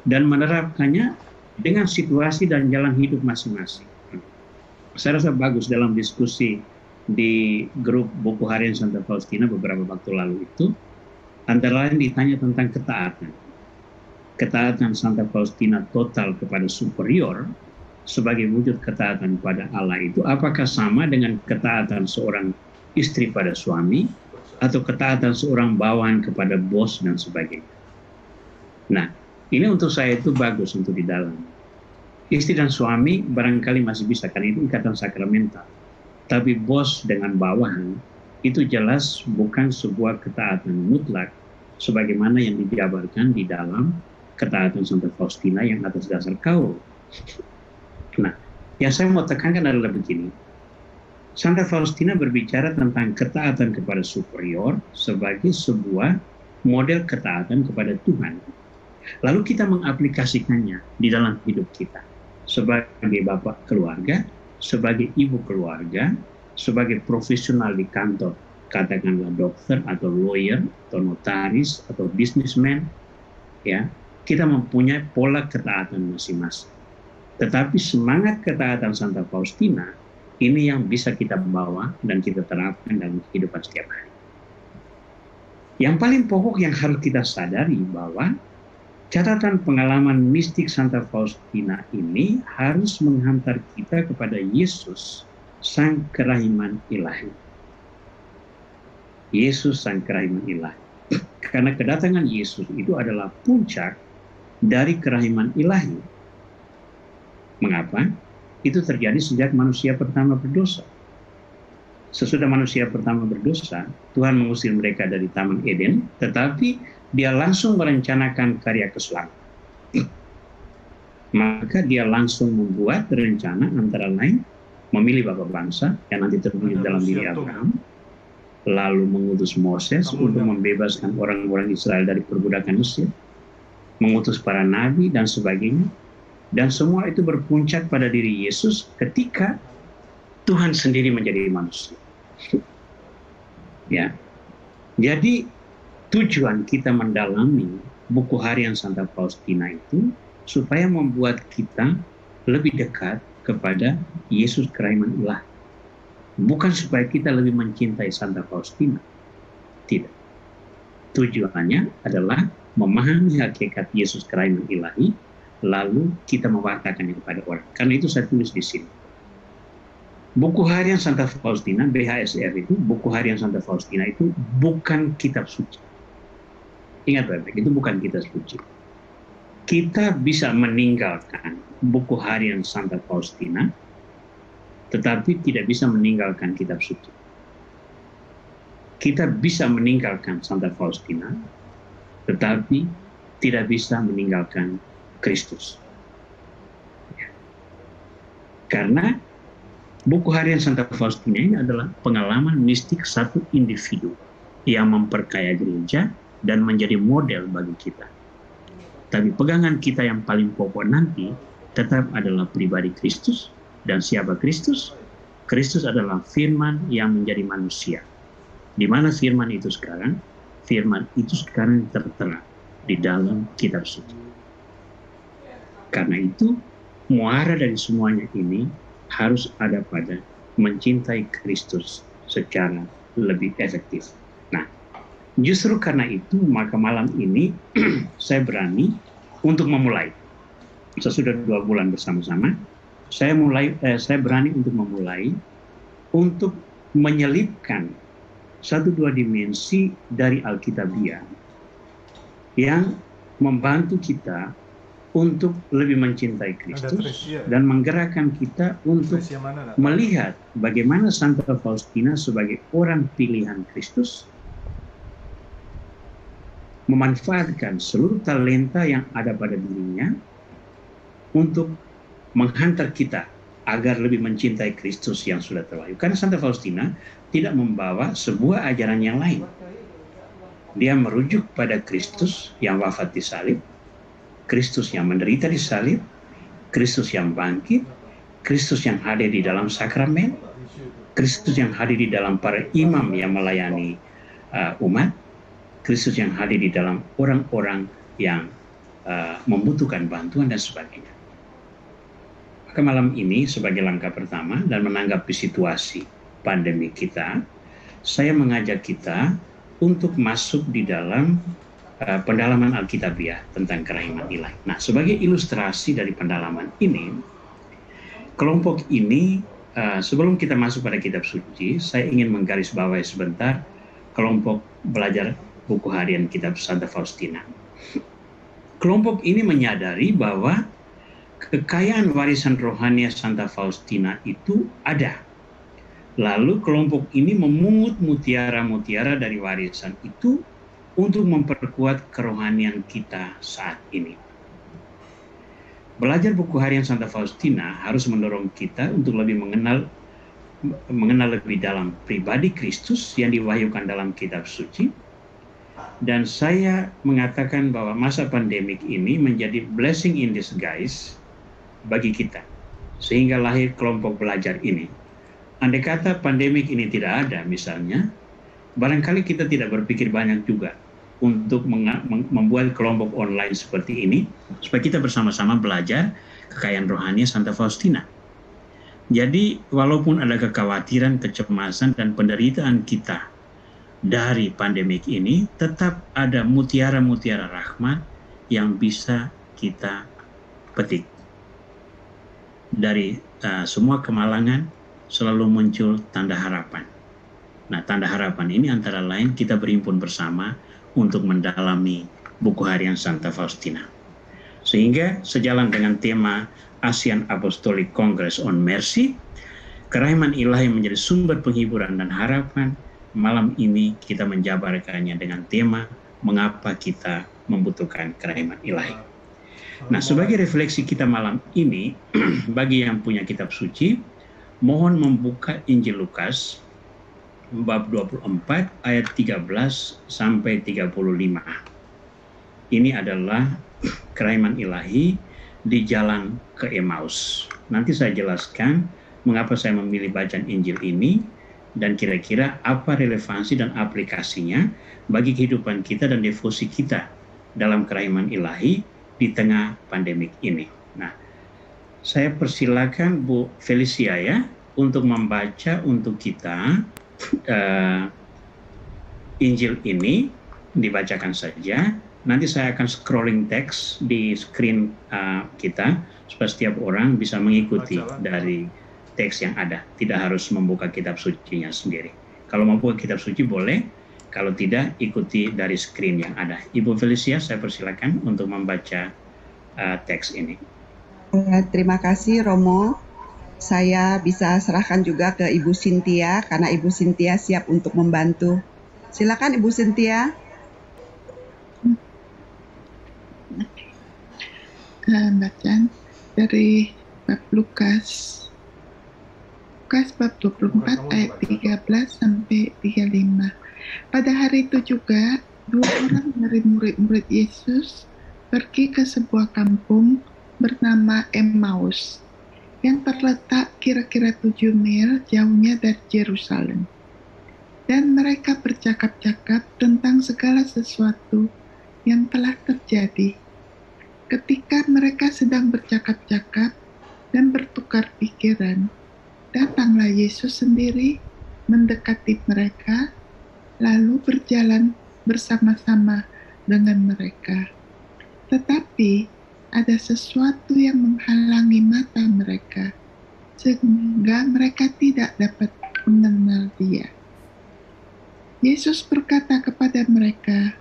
dan menerapkannya dengan situasi dan jalan hidup masing-masing. Saya rasa bagus dalam diskusi di grup buku harian Santa Faustina beberapa waktu lalu itu, antara lain ditanya tentang ketaatan. Ketaatan Santa Faustina total kepada superior sebagai wujud ketaatan pada Allah itu apakah sama dengan ketaatan seorang istri pada suami atau ketaatan seorang bawahan kepada bos dan sebagainya. Nah, ini untuk saya itu bagus untuk di dalam. Istri dan suami barangkali masih bisa, karena itu ikatan sakramental. Tapi bos dengan bawahan itu jelas bukan sebuah ketaatan mutlak sebagaimana yang dijabarkan di dalam ketaatan Santa Faustina yang atas dasar kaul. Nah, yang saya mau tekankan adalah begini. Santa Faustina berbicara tentang ketaatan kepada superior sebagai sebuah model ketaatan kepada Tuhan. Lalu kita mengaplikasikannya di dalam hidup kita. sebagai bapak keluarga, sebagai ibu keluarga, sebagai profesional di kantor, katakanlah dokter atau lawyer atau notaris atau businessman, ya, kita mempunyai pola ketaatan masing-masing. Tetapi semangat ketaatan Santa Faustina ini yang bisa kita bawa dan kita terapkan dalam kehidupan setiap hari. Yang paling pokok yang harus kita sadari bahwa catatan pengalaman mistik Santa Faustina ini harus menghantar kita kepada Yesus, Sang Kerahiman Ilahi. Yesus, Sang Kerahiman Ilahi. Karena kedatangan Yesus itu adalah puncak dari kerahiman ilahi. Mengapa? Itu terjadi sejak manusia pertama berdosa. Sesudah manusia pertama berdosa, Tuhan mengusir mereka dari Taman Eden, tetapi dia langsung merencanakan karya keselamatan. Maka dia langsung membuat rencana antara lain memilih bapa bangsa yang nanti terwujud dalam diri Abraham, lalu mengutus Moses untuk membebaskan orang-orang Israel dari perbudakan Mesir, mengutus para nabi dan sebagainya, dan semua itu berpuncak pada diri Yesus ketika Tuhan sendiri menjadi manusia. Ya, jadi tujuan kita mendalami buku harian Santa Faustina itu supaya membuat kita lebih dekat kepada Yesus Kerahiman Ilahi. Bukan supaya kita lebih mencintai Santa Faustina. Tidak. Tujuannya adalah memahami hakikat Yesus Kerahiman Ilahi, lalu kita mewartakannya kepada orang. Karena itu saya tulis di sini. Buku harian Santa Faustina, BHSR itu, buku harian Santa Faustina itu bukan kitab suci. Ingat baik-baik, itu bukan kitab suci. Kita bisa meninggalkan buku harian Santa Faustina, tetapi tidak bisa meninggalkan kitab suci. Kita bisa meninggalkan Santa Faustina, tetapi tidak bisa meninggalkan Kristus. Karena buku harian Santa Faustina ini adalah pengalaman mistik satu individu yang memperkaya gereja dan menjadi model bagi kita. Tapi pegangan kita yang paling pokok nanti tetap adalah pribadi Kristus. Dan siapa Kristus? Kristus adalah firman yang menjadi manusia. Di mana firman itu sekarang? Firman itu sekarang tertera di dalam kitab suci. Karena itu, muara dari semuanya ini harus ada pada mencintai Kristus secara lebih efektif. Nah, justru karena itu, maka malam ini saya berani untuk memulai. Sesudah 2 bulan bersama-sama, saya berani untuk memulai, untuk menyelipkan 1-2 dimensi dari Alkitabiah yang membantu kita untuk lebih mencintai Kristus dan menggerakkan kita untuk melihat bagaimana Santa Faustina sebagai orang pilihan Kristus memanfaatkan seluruh talenta yang ada pada dirinya untuk menghantar kita agar lebih mencintai Kristus yang sudah terwahyu. Karena Santa Faustina tidak membawa sebuah ajaran yang lain. Dia merujuk pada Kristus yang wafat di salib, Kristus yang menderita di salib, Kristus yang bangkit, Kristus yang hadir di dalam sakramen, Kristus yang hadir di dalam para imam yang melayani umat, Kristus yang hadir di dalam orang-orang yang membutuhkan bantuan dan sebagainya. Maka malam ini sebagai langkah pertama dan menanggapi situasi pandemi kita, saya mengajak kita untuk masuk di dalam pendalaman Alkitabiah tentang kerahiman ilahi. Nah, sebagai ilustrasi dari pendalaman ini, kelompok ini, sebelum kita masuk pada kitab suci, saya ingin menggarisbawahi sebentar kelompok belajar buku harian kitab Santa Faustina. Kelompok ini menyadari bahwa kekayaan warisan rohani Santa Faustina itu ada. Lalu kelompok ini memungut mutiara-mutiara dari warisan itu untuk memperkuat kerohanian kita saat ini. Belajar buku harian Santa Faustina harus mendorong kita untuk lebih mengenal lebih dalam pribadi Kristus yang diwahyukan dalam kitab suci. Dan saya mengatakan bahwa masa pandemik ini menjadi blessing in disguise bagi kita, sehingga lahir kelompok belajar ini. Andai kata pandemik ini tidak ada misalnya, barangkali kita tidak berpikir banyak juga untuk membuat kelompok online seperti ini, supaya kita bersama-sama belajar kekayaan rohani Santa Faustina. Jadi walaupun ada kekhawatiran, kecemasan, dan penderitaan kita dari pandemik ini, tetap ada mutiara-mutiara rahmat yang bisa kita petik. Dari semua kemalangan selalu muncul tanda harapan. Nah, tanda harapan ini antara lain kita berhimpun bersama untuk mendalami buku harian Santa Faustina. Sehingga sejalan dengan tema ASEAN Apostolic Congress on Mercy, kerahiman ilahi menjadi sumber penghiburan dan harapan. Malam ini kita menjabarkannya dengan tema mengapa kita membutuhkan kerahiman ilahi. Nah, sebagai refleksi kita malam ini, bagi yang punya kitab suci, mohon membuka Injil Lukas bab 24 ayat 13 sampai 35. Ini adalah kerahiman ilahi di jalan ke Emmaus. Nanti saya jelaskan mengapa saya memilih bacaan Injil ini dan kira-kira apa relevansi dan aplikasinya bagi kehidupan kita dan devosi kita dalam kerahiman ilahi di tengah pandemik ini. Nah, saya persilakan Bu Felicia ya untuk membaca untuk kita Injil ini, dibacakan saja. Nanti saya akan scrolling teks di screen kita supaya setiap orang bisa mengikuti dari teks yang ada. Tidak harus membuka kitab sucinya sendiri. Kalau mau buka kitab suci boleh, kalau tidak ikuti dari screen yang ada. Ibu Felicia, saya persilakan untuk membaca teks ini. Terima kasih Romo. Saya bisa serahkan juga ke Ibu Cynthia karena Ibu Cynthia siap untuk membantu. Silakan Ibu Cynthia. Bacaan dari bab Lukas bab 24 ayat 13 sampai 35. Pada hari itu juga 2 orang dari murid-murid Yesus pergi ke sebuah kampung bernama Emmaus yang terletak kira-kira 7 mil jauhnya dari Yerusalem. Dan mereka bercakap-cakap tentang segala sesuatu yang telah terjadi. Ketika mereka sedang bercakap-cakap dan bertukar pikiran, datanglah Yesus sendiri mendekati mereka, lalu berjalan bersama-sama dengan mereka. Tetapi ada sesuatu yang menghalangi mata mereka, sehingga mereka tidak dapat mengenal Dia. Yesus berkata kepada mereka,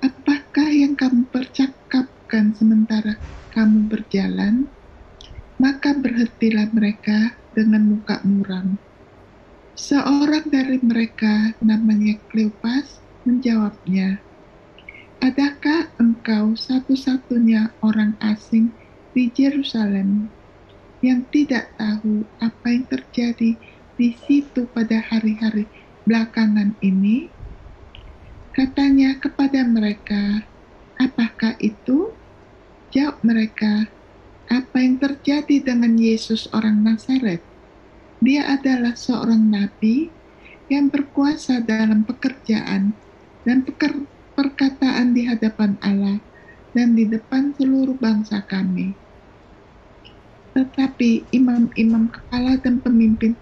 "Apakah yang kamu percakapkan sementara kamu berjalan?" Maka berhentilah mereka dengan muka muram. Seorang dari mereka, namanya Kleopas, menjawabnya, "Adakah engkau satu-satunya orang asing di Yerusalem yang tidak tahu apa yang terjadi di situ pada hari-hari belakangan ini?" Katanya kepada mereka, "Apakah itu?" Jawab mereka, "Apa yang terjadi dengan Yesus orang Nazaret? Dia adalah seorang nabi yang berkuasa dalam pekerjaan dan perkataan di hadapan Allah dan di depan seluruh bangsa kami. Tetapi imam-imam kepala dan pemimpin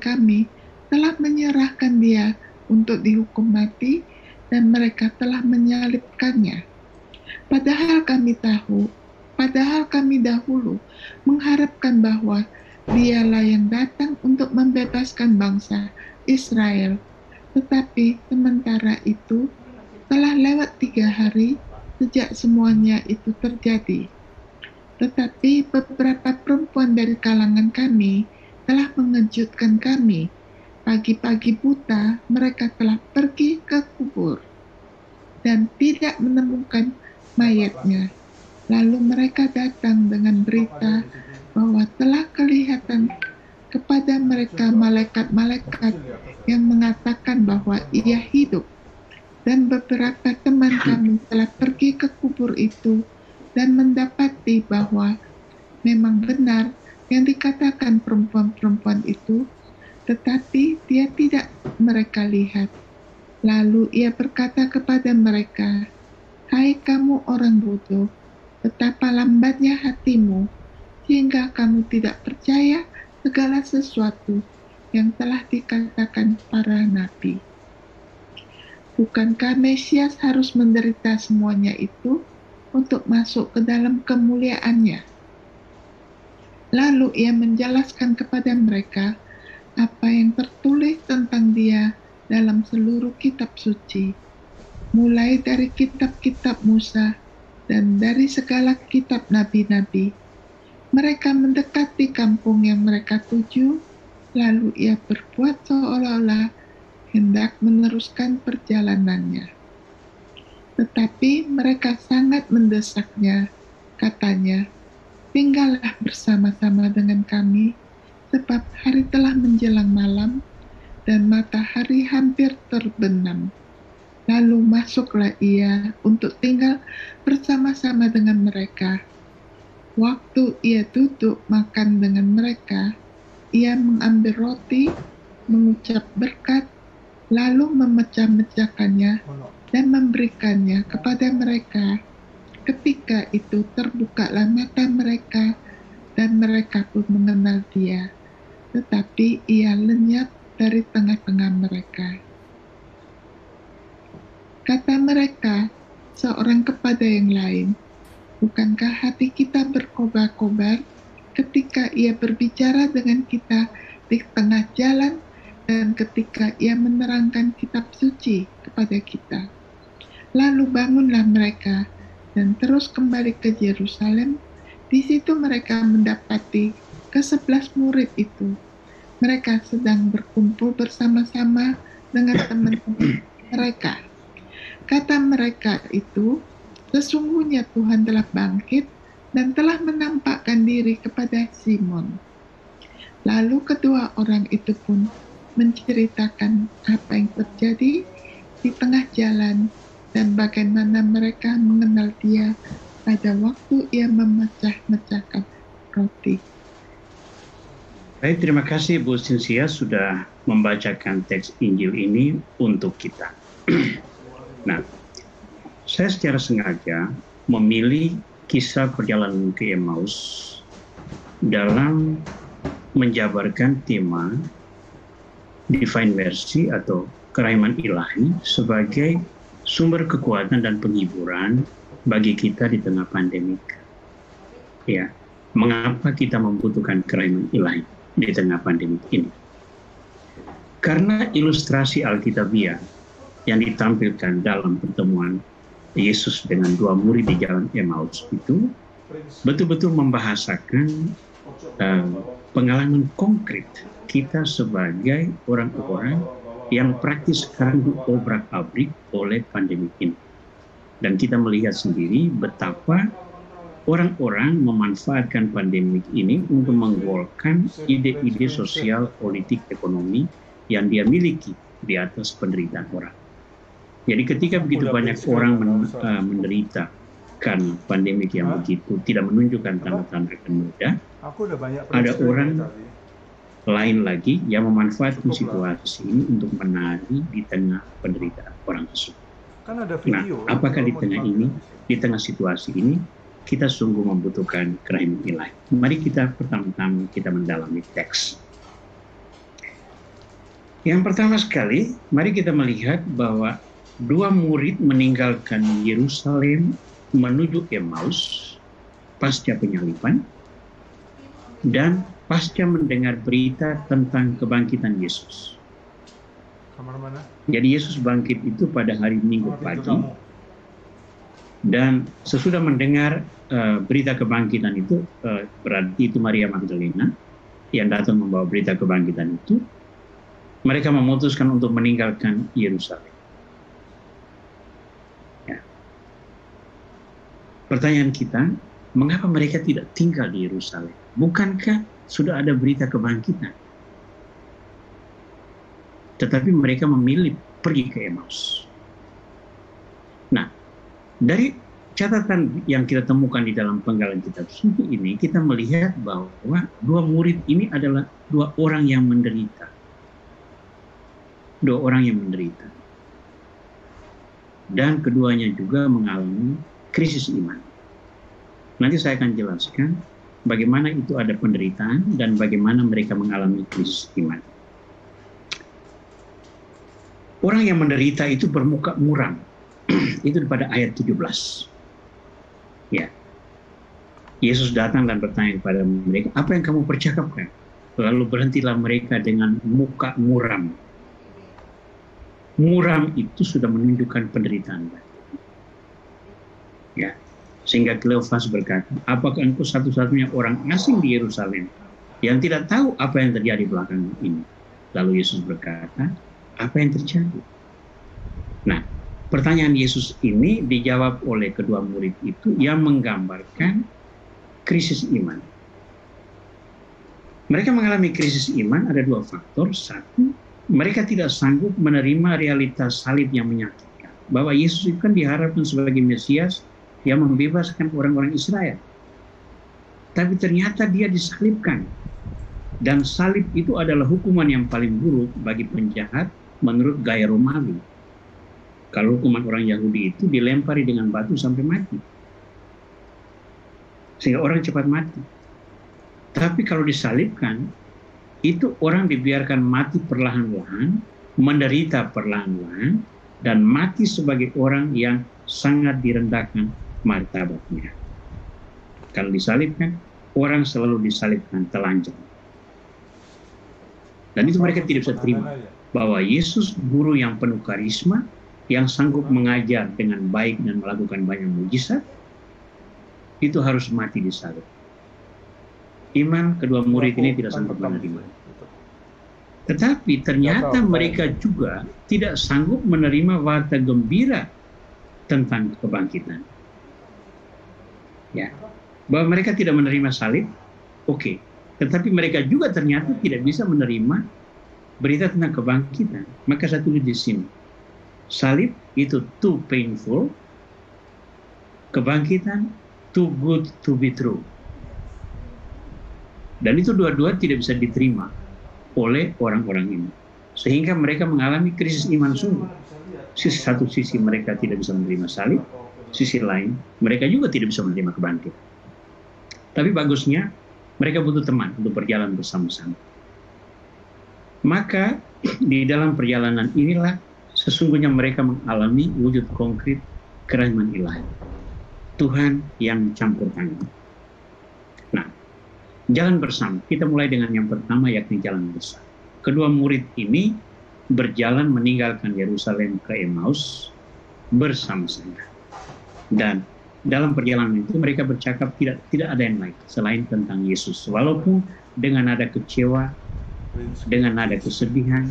kami telah menyerahkan Dia untuk dihukum mati dan mereka telah menyalibkannya. Padahal kami dahulu mengharapkan bahwa Dialah yang datang untuk membebaskan bangsa Israel. Tetapi sementara itu telah lewat 3 hari sejak semuanya itu terjadi. Tetapi beberapa perempuan dari kalangan kami telah mengejutkan kami. Pagi-pagi buta mereka telah pergi ke kubur dan tidak menemukan mayatnya. Lalu mereka datang dengan berita bahwa telah kelihatan kepada mereka malaikat-malaikat yang mengatakan bahwa Ia hidup. Dan beberapa teman kami telah pergi ke kubur itu dan mendapati bahwa memang benar yang dikatakan perempuan-perempuan itu, tetapi dia tidak mereka lihat. Lalu ia berkata kepada mereka, "Hai kamu orang bodoh, betapa lambatnya hatimu, sehingga kamu tidak percaya segala sesuatu yang telah dikatakan para nabi. Bukankah Mesias harus menderita semuanya itu untuk masuk ke dalam kemuliaannya?" Lalu ia menjelaskan kepada mereka apa yang tertulis tentang dia dalam seluruh kitab suci, mulai dari kitab-kitab Musa dan dari segala kitab nabi-nabi. Mereka mendekati kampung yang mereka tuju, lalu ia berbuat seolah-olah hendak meneruskan perjalanannya. Tetapi mereka sangat mendesaknya, katanya, "Tinggallah bersama-sama dengan kami, sebab hari telah menjelang malam, dan matahari hampir terbenam." Lalu masuklah ia untuk tinggal bersama-sama dengan mereka. Waktu ia duduk makan dengan mereka, ia mengambil roti, mengucap berkat, lalu memecah-mecahkannya dan memberikannya kepada mereka. Ketika itu terbukalah mata mereka, dan mereka pun mengenal dia, tetapi ia lenyap dari tengah-tengah mereka. Kata mereka seorang kepada yang lain, "Bukankah hati kita berkobar-kobar ketika ia berbicara dengan kita di tengah jalan dan ketika ia menerangkan kitab suci kepada kita?" Lalu bangunlah mereka dan terus kembali ke Yerusalem. Di situ mereka mendapati ke-11 murid itu. Mereka sedang berkumpul bersama-sama dengan teman-teman mereka. Kata mereka itu, "Sesungguhnya Tuhan telah bangkit dan telah menampakkan diri kepada Simon." Lalu kedua orang itu pun menceritakan apa yang terjadi di tengah jalan dan bagaimana mereka mengenal dia pada waktu ia memecah-mecahkan roti. Baik, terima kasih Bu Cynthia sudah membacakan teks Injil ini untuk kita. Nah, saya secara sengaja memilih kisah perjalanan ke Emmaus dalam menjabarkan tema Divine Mercy atau kerahiman ilahi sebagai sumber kekuatan dan penghiburan bagi kita di tengah pandemik. Ya, mengapa kita membutuhkan kerahiman ilahi di tengah pandemik ini? Karena ilustrasi Alkitabiah yang ditampilkan dalam pertemuan Yesus dengan dua murid di jalan Emmaus itu betul-betul membahasakan pengalaman konkret kita sebagai orang-orang yang praktis sekarang diobrak-abrik oleh pandemi ini. Dan kita melihat sendiri betapa orang-orang memanfaatkan pandemi ini untuk menggolkan ide-ide sosial, politik, ekonomi yang dia miliki di atas penderitaan orang. Jadi ketika begitu banyak orang menderita karena pandemi yang begitu tidak menunjukkan tanda-tanda akan mudah, ada orang lain lagi yang memanfaatkan situasi ini untuk menari di tengah penderitaan orang tersebut. Nah, apakah di tengah ini, di tengah situasi ini, kita sungguh membutuhkan kerahiman ilahi? Mari kita pertama-tama kita mendalami teks. Yang pertama sekali, mari kita melihat bahwa dua murid meninggalkan Yerusalem menuju Emmaus pasca penyaliban dan pasca mendengar berita tentang kebangkitan Yesus. Jadi Yesus bangkit itu pada hari Minggu pagi, dan sesudah mendengar berita kebangkitan itu, berarti itu Maria Magdalena yang datang membawa berita kebangkitan itu, mereka memutuskan untuk meninggalkan Yerusalem. Ya. Pertanyaan kita, mengapa mereka tidak tinggal di Yerusalem? Bukankah sudah ada berita kebangkitan? Tetapi mereka memilih pergi ke Emmaus. Nah, dari catatan yang kita temukan di dalam penggalan kitab suci ini, kita melihat bahwa dua murid ini adalah dua orang yang menderita. Dua orang yang menderita. Dan keduanya juga mengalami krisis iman. Nanti saya akan jelaskan bagaimana itu ada penderitaan dan bagaimana mereka mengalami krisis iman. Orang yang menderita itu bermuka muram. Itu pada ayat 17. Ya. Yesus datang dan bertanya kepada mereka, apa yang kamu percakapkan? Lalu berhentilah mereka dengan muka muram. Muram itu sudah menunjukkan penderitaan. Ya. Sehingga Kleopas berkata, apakah engkau satu-satunya orang asing di Yerusalem yang tidak tahu apa yang terjadi belakangan ini? Lalu Yesus berkata, apa yang terjadi? Nah, pertanyaan Yesus ini dijawab oleh kedua murid itu yang menggambarkan krisis iman. Mereka mengalami krisis iman ada dua faktor. Satu, mereka tidak sanggup menerima realitas salib yang menyakitkan. Bahwa Yesus itu kan diharapkan sebagai Mesias yang membebaskan orang-orang Israel. Tapi ternyata dia disalibkan. Dan salib itu adalah hukuman yang paling buruk bagi penjahat menurut gaya Romawi. Kalau hukuman orang Yahudi itu dilempari dengan batu sampai mati. Sehingga orang cepat mati. Tapi kalau disalibkan, itu orang dibiarkan mati perlahan-lahan, menderita perlahan-lahan, dan mati sebagai orang yang sangat direndahkan martabatnya. Kalau disalibkan, orang selalu disalibkan telanjang. Dan itu mereka tidak bisa terima. Bahwa Yesus guru yang penuh karisma, yang sanggup mengajar dengan baik dan melakukan banyak mujizat, itu harus mati disalib. Iman kedua murid ini tidak sanggup menerima. Tetapi ternyata mereka juga tidak sanggup menerima warta gembira tentang kebangkitan. Ya, bahwa mereka tidak menerima salib, oke. Tetapi mereka juga ternyata tidak bisa menerima berita tentang kebangkitan. Maka saya tulis di sini, salib itu too painful, kebangkitan too good to be true. Dan itu dua-dua tidak bisa diterima oleh orang-orang ini. Sehingga mereka mengalami krisis iman sungguh. Satu sisi mereka tidak bisa menerima salib, sisi lain mereka juga tidak bisa menerima kebangkitan. Tapi bagusnya mereka butuh teman untuk berjalan bersama-sama. Maka di dalam perjalanan inilah sesungguhnya mereka mengalami wujud konkret kerahiman ilahi. Tuhan yang campur tangan. Nah, jalan bersama. Kita mulai dengan yang pertama, yakni jalan bersama. Kedua murid ini berjalan meninggalkan Yerusalem ke Emmaus bersama-sama. Dan dalam perjalanan itu mereka bercakap tidak ada yang lain selain tentang Yesus. Walaupun dengan nada kecewa, dengan nada kesedihan,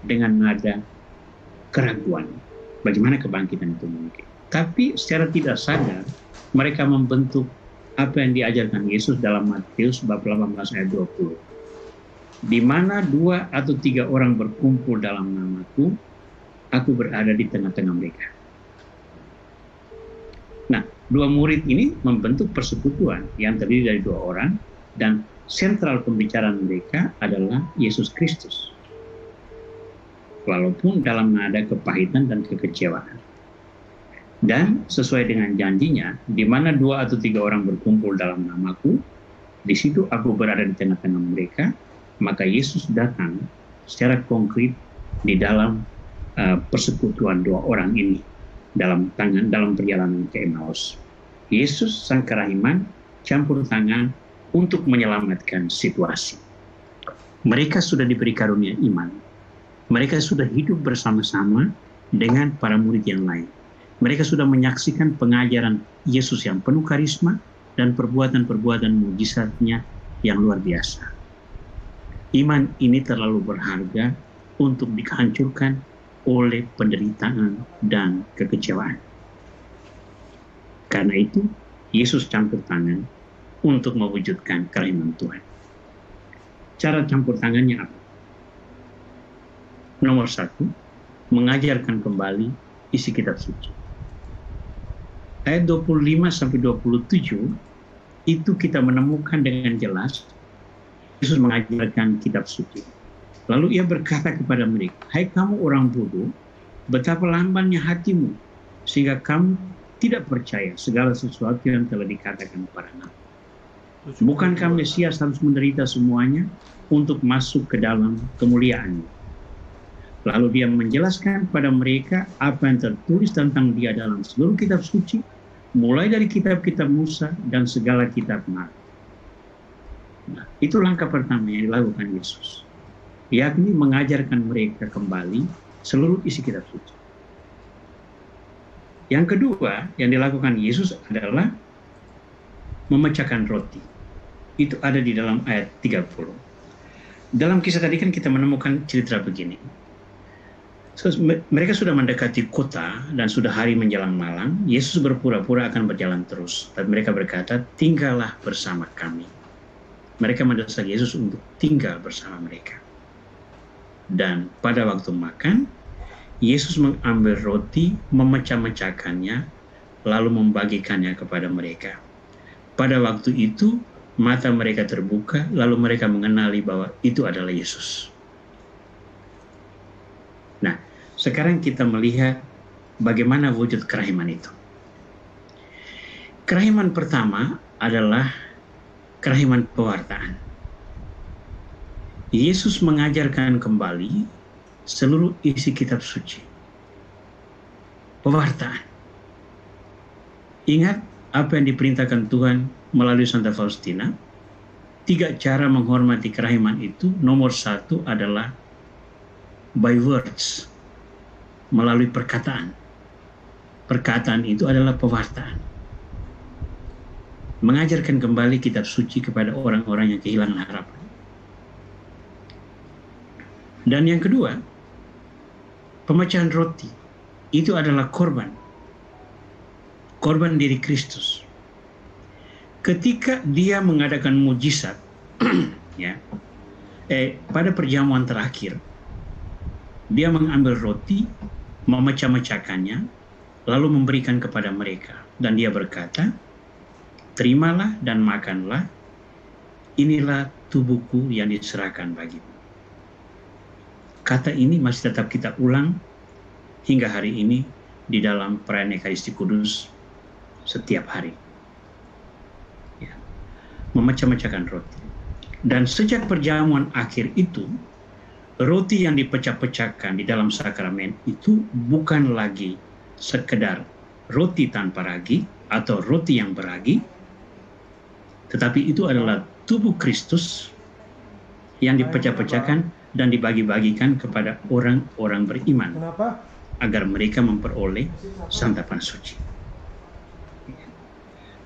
dengan nada keraguan. Bagaimana kebangkitan itu mungkin? Tapi secara tidak sadar mereka membentuk apa yang diajarkan Yesus dalam Matius bab 18 ayat 20. Di mana 2 atau 3 orang berkumpul dalam namaku, aku berada di tengah-tengah mereka. Nah, dua murid ini membentuk persekutuan yang terdiri dari 2 orang dan sentral pembicaraan mereka adalah Yesus Kristus. Walaupun dalam nada kepahitan dan kekecewaan. Dan sesuai dengan janjinya, di mana 2 atau 3 orang berkumpul dalam namaku, di situ aku berada di tengah-tengah mereka, maka Yesus datang secara konkret di dalam persekutuan 2 orang ini dalam perjalanan ke Emmaus. Yesus sang kerahiman campur tangan untuk menyelamatkan situasi. Mereka sudah diberi karunia iman. Mereka sudah hidup bersama-sama dengan para murid yang lain. Mereka sudah menyaksikan pengajaran Yesus yang penuh karisma dan perbuatan-perbuatan mujizatnya yang luar biasa. Iman ini terlalu berharga untuk dihancurkan oleh penderitaan dan kekecewaan. Karena itu, Yesus campur tangan untuk mewujudkan kerahiman Tuhan. Cara campur tangannya apa? Nomor 1, mengajarkan kembali isi kitab suci. ayat 25 sampai 27 itu kita menemukan dengan jelas Yesus mengajarkan kitab suci. Lalu ia berkata kepada mereka, "Hai kamu orang bodoh, betapa lambannya hatimu sehingga kamu tidak percaya segala sesuatu yang telah dikatakan para nabi. Bukankah Mesias harus menderita semuanya untuk masuk ke dalam kemuliaannya?" Lalu dia menjelaskan kepada mereka apa yang tertulis tentang dia dalam seluruh kitab suci, mulai dari kitab-kitab Musa dan segala kitab nabi. Nah, itu langkah pertama yang dilakukan Yesus, yakni mengajarkan mereka kembali seluruh isi kitab suci. Yang kedua yang dilakukan Yesus adalah memecahkan roti. Itu ada di dalam ayat 30. Dalam kisah tadi kan kita menemukan cerita begini. Mereka sudah mendekati kota dan sudah hari menjelang malam. Yesus berpura-pura akan berjalan terus. Dan mereka berkata, "Tinggallah bersama kami." Mereka mendesak Yesus untuk tinggal bersama mereka. Dan pada waktu makan, Yesus mengambil roti, memecah-mecahkannya, lalu membagikannya kepada mereka. Pada waktu itu, mata mereka terbuka, lalu mereka mengenali bahwa itu adalah Yesus. Nah, sekarang kita melihat bagaimana wujud kerahiman itu. Kerahiman pertama adalah kerahiman pewartaan. Yesus mengajarkan kembali seluruh isi kitab suci. Pewartaan. Ingat apa yang diperintahkan Tuhan melalui Santa Faustina? 3 cara menghormati kerahiman itu. Nomor 1 adalah by words, melalui perkataan. Perkataan itu adalah pewartaan. Mengajarkan kembali kitab suci kepada orang-orang yang kehilangan harapan. Dan yang kedua, pemecahan roti. Itu adalah korban. Korban diri Kristus. Ketika dia mengadakan mujizat, pada perjamuan terakhir, dia mengambil roti, memecah-mecahkannya, lalu memberikan kepada mereka. Dan dia berkata, "Terimalah dan makanlah, inilah tubuhku yang diserahkan bagimu." Kata ini masih tetap kita ulang hingga hari ini di dalam perayaan Ekaristi Kudus setiap hari. Ya. Memecah-mecahkan roti. Dan sejak perjamuan akhir itu, roti yang dipecah-pecahkan di dalam sakramen itu bukan lagi sekedar roti tanpa ragi atau roti yang beragi, tetapi itu adalah tubuh Kristus yang dipecah-pecahkan dan dibagi-bagikan kepada orang-orang beriman agar mereka memperoleh santapan suci.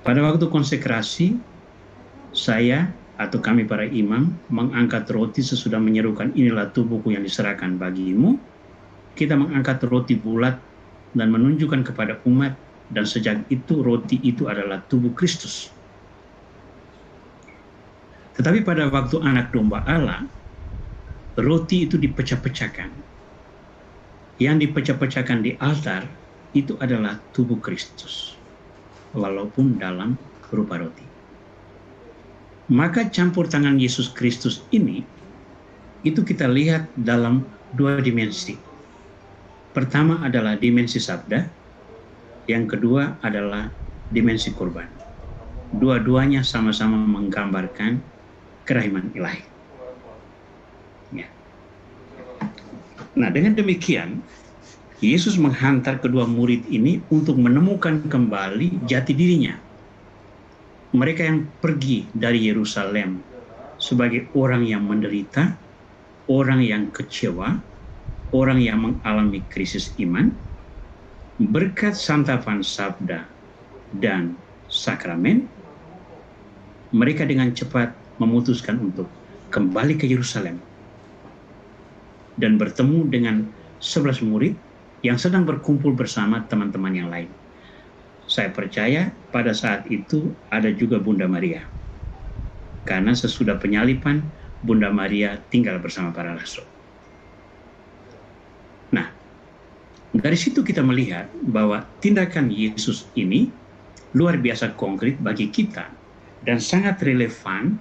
Pada waktu konsekrasi, saya atau kami para imam mengangkat roti sesudah menyerukan, "Inilah tubuhku yang diserahkan bagimu." Kita mengangkat roti bulat dan menunjukkan kepada umat, dan sejak itu roti itu adalah tubuh Kristus. Tetapi pada waktu anak domba Allah, roti itu dipecah-pecahkan. Yang dipecah-pecahkan di altar itu adalah tubuh Kristus, walaupun dalam rupa roti. Maka campur tangan Yesus Kristus ini, itu kita lihat dalam 2 dimensi. Pertama adalah dimensi sabda, yang kedua adalah dimensi kurban. Dua-duanya sama-sama menggambarkan kerahiman ilahi. Ya. Nah, dengan demikian, Yesus menghantar kedua murid ini untuk menemukan kembali jati dirinya. Mereka yang pergi dari Yerusalem sebagai orang yang menderita, orang yang kecewa, orang yang mengalami krisis iman, berkat santapan sabda dan sakramen, mereka dengan cepat memutuskan untuk kembali ke Yerusalem dan bertemu dengan 11 murid yang sedang berkumpul bersama teman-teman yang lain. Saya percaya pada saat itu ada juga Bunda Maria. Karena sesudah penyalipan, Bunda Maria tinggal bersama para rasul. Nah, dari situ kita melihat bahwa tindakan Yesus ini luar biasa konkret bagi kita dan sangat relevan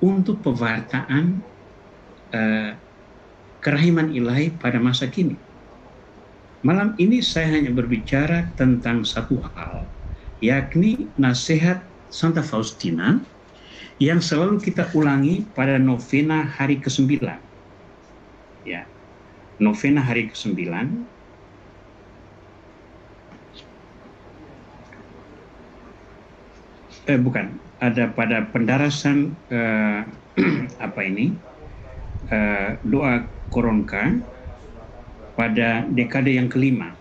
untuk pewartaan kerahiman ilahi pada masa kini. Malam ini saya hanya berbicara tentang satu hal, yakni nasihat Santa Faustina yang selalu kita ulangi pada novena hari ke-9. Ya, novena hari ke-9. Ada pada pendarasan doa Koronka pada dekade yang kelima.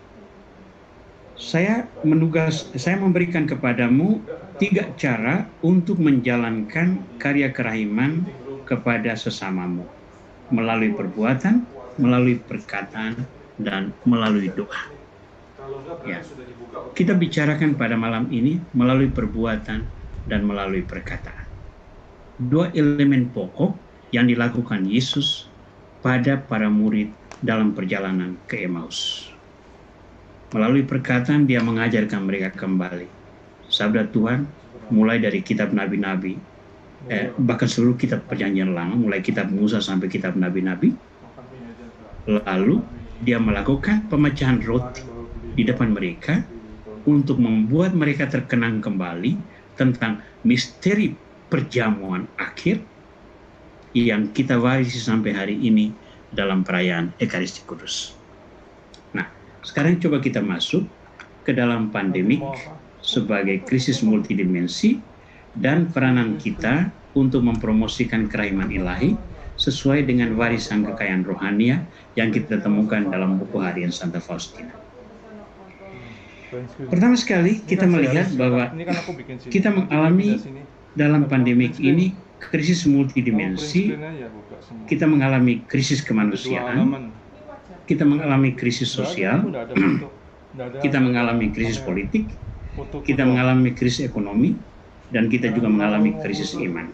Saya memberikan kepadamu 3 cara untuk menjalankan karya kerahiman kepada sesamamu, melalui perbuatan, melalui perkataan, dan melalui doa. Ya. Kita bicarakan pada malam ini melalui perbuatan dan melalui perkataan. 2 elemen pokok yang dilakukan Yesus pada para murid dalam perjalanan ke Emmaus. Melalui perkataan dia mengajarkan mereka kembali sabda Tuhan, mulai dari kitab nabi-nabi, bahkan seluruh kitab perjanjian lama, mulai kitab Musa sampai kitab nabi-nabi. Lalu dia melakukan pemecahan roti di depan mereka untuk membuat mereka terkenang kembali tentang misteri perjamuan akhir yang kita warisi sampai hari ini dalam perayaan Ekaristi Kudus. Nah, sekarang coba kita masuk ke dalam pandemik sebagai krisis multidimensi dan peranan kita untuk mempromosikan kerahiman ilahi sesuai dengan warisan kekayaan rohania yang kita temukan dalam buku harian Santa Faustina. Pertama sekali kita melihat bahwa kita mengalami dalam pandemik ini krisis multidimensi, kita mengalami krisis kemanusiaan, kita mengalami krisis sosial, kita mengalami krisis politik, kita mengalami krisis ekonomi, dan kita juga mengalami krisis iman.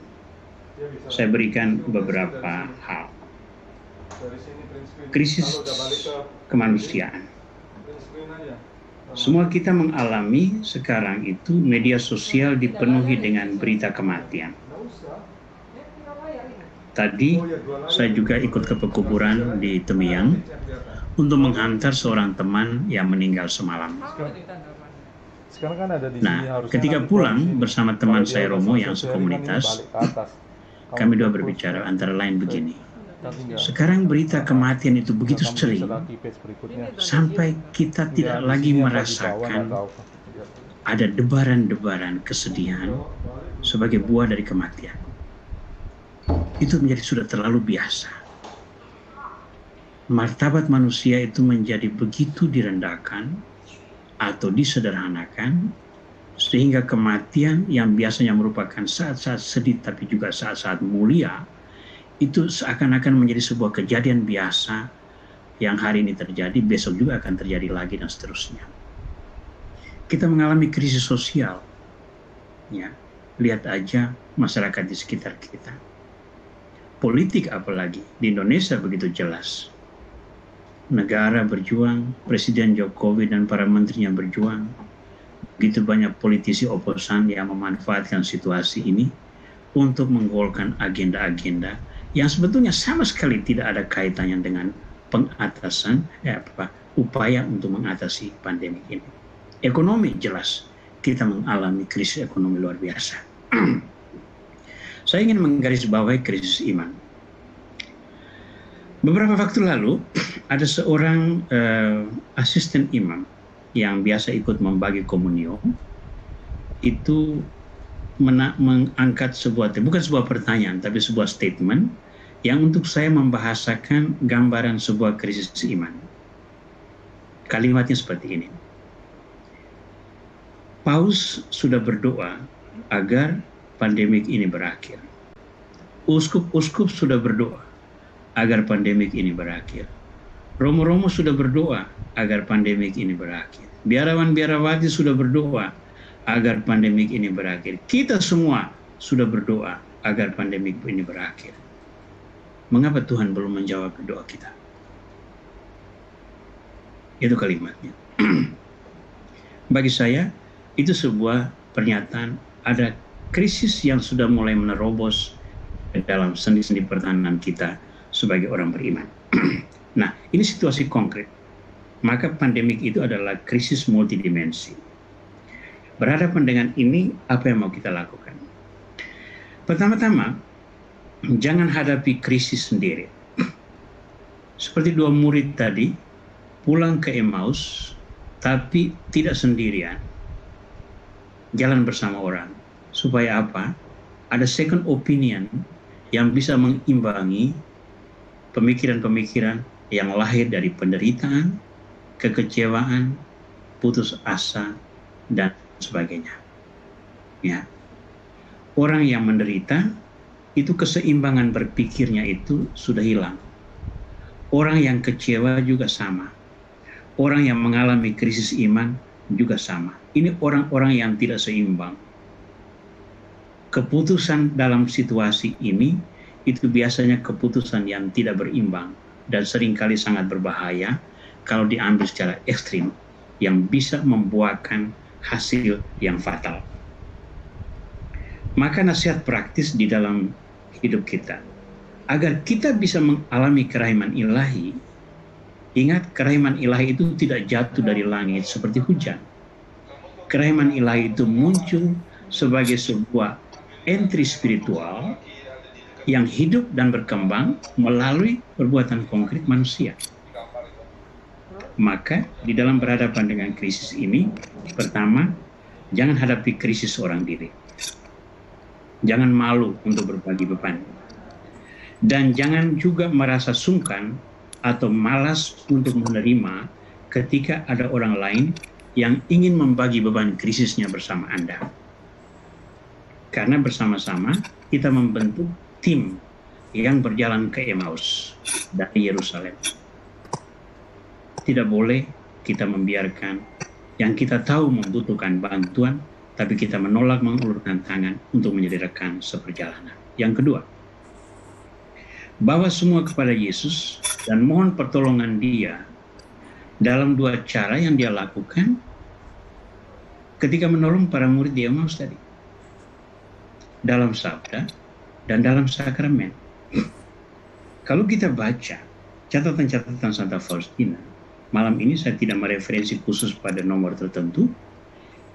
Saya berikan beberapa hal. Krisis kemanusiaan. Semua kita mengalami sekarang itu media sosial dipenuhi dengan berita kematian. Tadi saya juga ikut ke pekuburan di Temiang untuk menghantar seorang teman yang meninggal semalam. Nah, ketika pulang bersama teman saya Romo yang sekomunitas, kami dua berbicara antara lain begini. Sekarang berita kematian itu begitu sering, sampai kita tidak lagi merasakan ada debaran-debaran kesedihan sebagai buah dari kematian. Itu menjadi sudah terlalu biasa. Martabat manusia itu menjadi begitu direndahkan atau disederhanakan, sehingga kematian yang biasanya merupakan saat-saat sedih tapi juga saat-saat mulia, itu seakan-akan menjadi sebuah kejadian biasa yang hari ini terjadi, besok juga akan terjadi lagi, dan seterusnya. Kita mengalami krisis sosial. Ya, lihat aja masyarakat di sekitar kita. Politik apalagi, di Indonesia begitu jelas. Negara berjuang, Presiden Jokowi dan para menterinya berjuang. Begitu banyak politisi oposan yang memanfaatkan situasi ini untuk menggolkan agenda-agenda yang sebetulnya sama sekali tidak ada kaitannya dengan pengatasan upaya untuk mengatasi pandemi ini. Ekonomi jelas kita mengalami krisis ekonomi luar biasa. Saya ingin menggarisbawahi krisis iman. Beberapa waktu lalu ada seorang asisten imam yang biasa ikut membagi komunio itu mengangkat bukan sebuah pertanyaan, tapi sebuah statement yang untuk saya membahasakan gambaran sebuah krisis iman. Kalimatnya seperti ini. Paus sudah berdoa agar pandemik ini berakhir. Uskup-uskup sudah berdoa agar pandemik ini berakhir. Romo-romo sudah berdoa agar pandemik ini berakhir. Biarawan-biarawati sudah berdoa agar pandemik ini berakhir. Kita semua sudah berdoa agar pandemik ini berakhir. Mengapa Tuhan belum menjawab doa kita? Itu kalimatnya. Bagi saya, itu sebuah pernyataan ada krisis yang sudah mulai menerobos ke dalam sendi-sendi pertahanan kita sebagai orang beriman. Nah, ini situasi konkret. Maka pandemik itu adalah krisis multidimensi. Berhadapan dengan ini, apa yang mau kita lakukan? Pertama-tama, jangan hadapi krisis sendiri. Seperti dua murid tadi, pulang ke Emmaus, tapi tidak sendirian. Jalan bersama orang. Supaya apa? Ada second opinion yang bisa mengimbangi pemikiran-pemikiran yang lahir dari penderitaan, kekecewaan, putus asa, dan sebagainya. Ya. Orang yang menderita, itu keseimbangan berpikirnya itu sudah hilang. Orang yang kecewa juga sama. Orang yang mengalami krisis iman juga sama. Ini orang-orang yang tidak seimbang. Keputusan dalam situasi ini itu biasanya keputusan yang tidak berimbang dan seringkali sangat berbahaya kalau diambil secara ekstrim yang bisa membuahkan hasil yang fatal. Maka nasihat praktis di dalam hidup kita, agar kita bisa mengalami kerahiman ilahi, ingat kerahiman ilahi itu tidak jatuh dari langit seperti hujan. Kerahiman ilahi itu muncul sebagai sebuah entry spiritual yang hidup dan berkembang melalui perbuatan konkret manusia. Maka di dalam berhadapan dengan krisis ini, pertama, jangan hadapi krisis seorang diri. Jangan malu untuk berbagi beban. Dan jangan juga merasa sungkan atau malas untuk menerima ketika ada orang lain yang ingin membagi beban krisisnya bersama Anda. Karena bersama-sama kita membentuk tim yang berjalan ke Emmaus dari Yerusalem. Tidak boleh kita membiarkan yang kita tahu membutuhkan bantuan, tapi kita menolak mengulurkan tangan untuk menjadi rekan seperjalanan. Yang kedua, bawa semua kepada Yesus dan mohon pertolongan Dia dalam dua cara yang Dia lakukan ketika menolong para murid di Emmaus tadi. Dalam sabda dan dalam sakramen. Kalau kita baca catatan-catatan Santa Faustina, malam ini saya tidak mereferensi khusus pada nomor tertentu,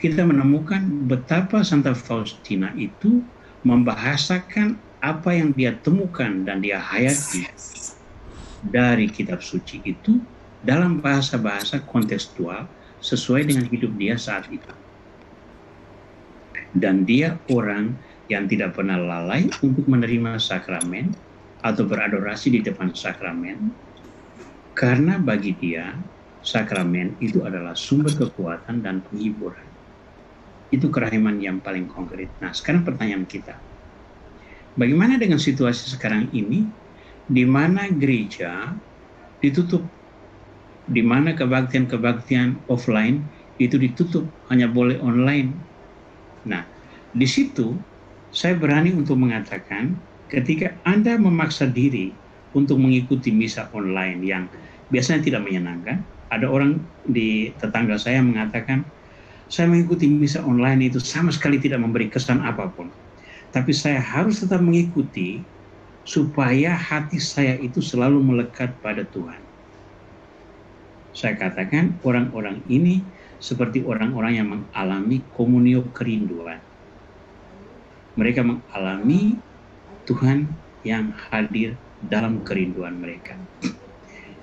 kita menemukan betapa Santa Faustina itu membahasakan apa yang dia temukan dan dia hayati dari kitab suci itu dalam bahasa-bahasa kontekstual sesuai dengan hidup dia saat itu. Dan dia orang yang tidak pernah lalai untuk menerima sakramen atau beradorasi di depan sakramen, karena bagi dia sakramen itu adalah sumber kekuatan dan penghiburan. Itu kerahiman yang paling konkret. Nah, sekarang pertanyaan kita, bagaimana dengan situasi sekarang ini di mana gereja ditutup, di mana kebaktian-kebaktian offline itu ditutup, hanya boleh online. Nah, di situ saya berani untuk mengatakan ketika Anda memaksa diri untuk mengikuti misa online yang biasanya tidak menyenangkan, ada orang di tetangga saya mengatakan, saya mengikuti misa online itu sama sekali tidak memberi kesan apapun. Tapi saya harus tetap mengikuti supaya hati saya itu selalu melekat pada Tuhan. Saya katakan orang-orang ini seperti orang-orang yang mengalami komunio kerinduan. Mereka mengalami Tuhan yang hadir dalam kerinduan mereka.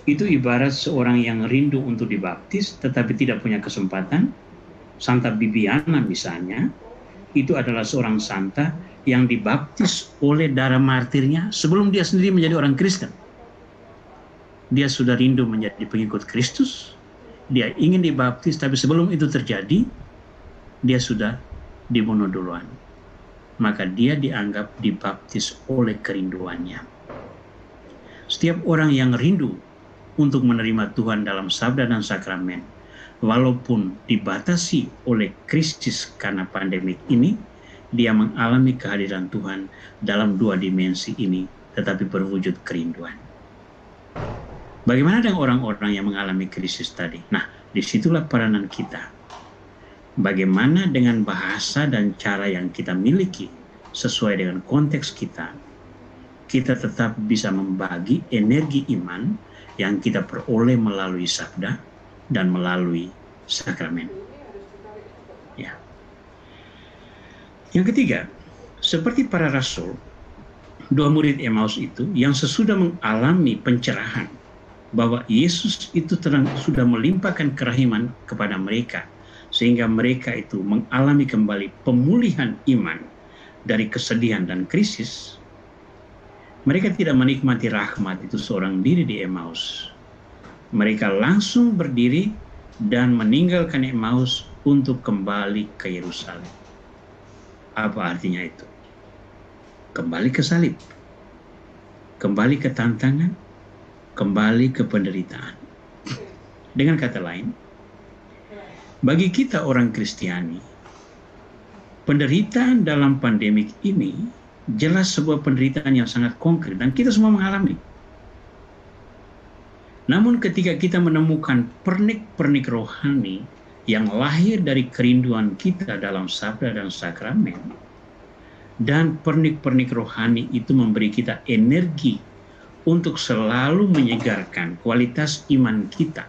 Itu ibarat seorang yang rindu untuk dibaptis tetapi tidak punya kesempatan. Santa Bibiana misalnya, itu adalah seorang santa yang dibaptis oleh darah martirnya sebelum dia sendiri menjadi orang Kristen. Dia sudah rindu menjadi pengikut Kristus, dia ingin dibaptis, tapi sebelum itu terjadi, dia sudah dibunuh duluan. Maka dia dianggap dibaptis oleh kerinduannya. Setiap orang yang rindu untuk menerima Tuhan dalam sabda dan sakramen, walaupun dibatasi oleh krisis karena pandemik ini, dia mengalami kehadiran Tuhan dalam dua dimensi ini, tetapi berwujud kerinduan. Bagaimana dengan orang-orang yang mengalami krisis tadi? Nah, disitulah peranan kita. bagaimana dengan bahasa dan cara yang kita miliki sesuai dengan konteks kita, kita tetap bisa membagi energi iman yang kita peroleh melalui sabda dan melalui sakramen. Ya. Yang ketiga, seperti para rasul, dua murid Emmaus itu yang sesudah mengalami pencerahan bahwa Yesus itu sudah melimpahkan kerahiman kepada mereka, sehingga mereka itu mengalami kembali pemulihan iman dari kesedihan dan krisis. Mereka tidak menikmati rahmat itu seorang diri di Emmaus. Mereka langsung berdiri dan meninggalkan Emmaus untuk kembali ke Yerusalem. Apa artinya itu? Kembali ke salib, kembali ke tantangan, kembali ke penderitaan. Dengan kata lain, bagi kita orang Kristiani, penderitaan dalam pandemik ini jelas sebuah penderitaan yang sangat konkret dan kita semua mengalami. Namun ketika kita menemukan pernik-pernik rohani yang lahir dari kerinduan kita dalam sabda dan sakramen, dan pernik-pernik rohani itu memberi kita energi untuk selalu menyegarkan kualitas iman kita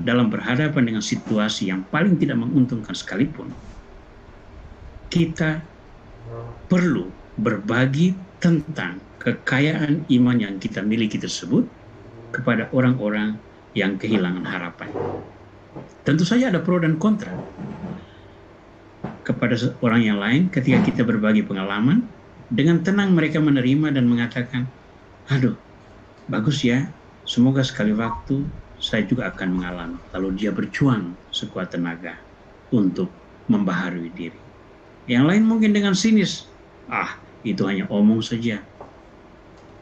dalam berhadapan dengan situasi yang paling tidak menguntungkan sekalipun, kita perlu berbagi tentang kekayaan iman yang kita miliki tersebut kepada orang-orang yang kehilangan harapan. Tentu saja ada pro dan kontra kepada orang yang lain. Ketika kita berbagi pengalaman, dengan tenang mereka menerima dan mengatakan, aduh, bagus ya, semoga sekali waktu saya juga akan mengalami. Lalu dia berjuang sekuat tenaga untuk membaharui diri. Yang lain mungkin dengan sinis, itu hanya omong saja,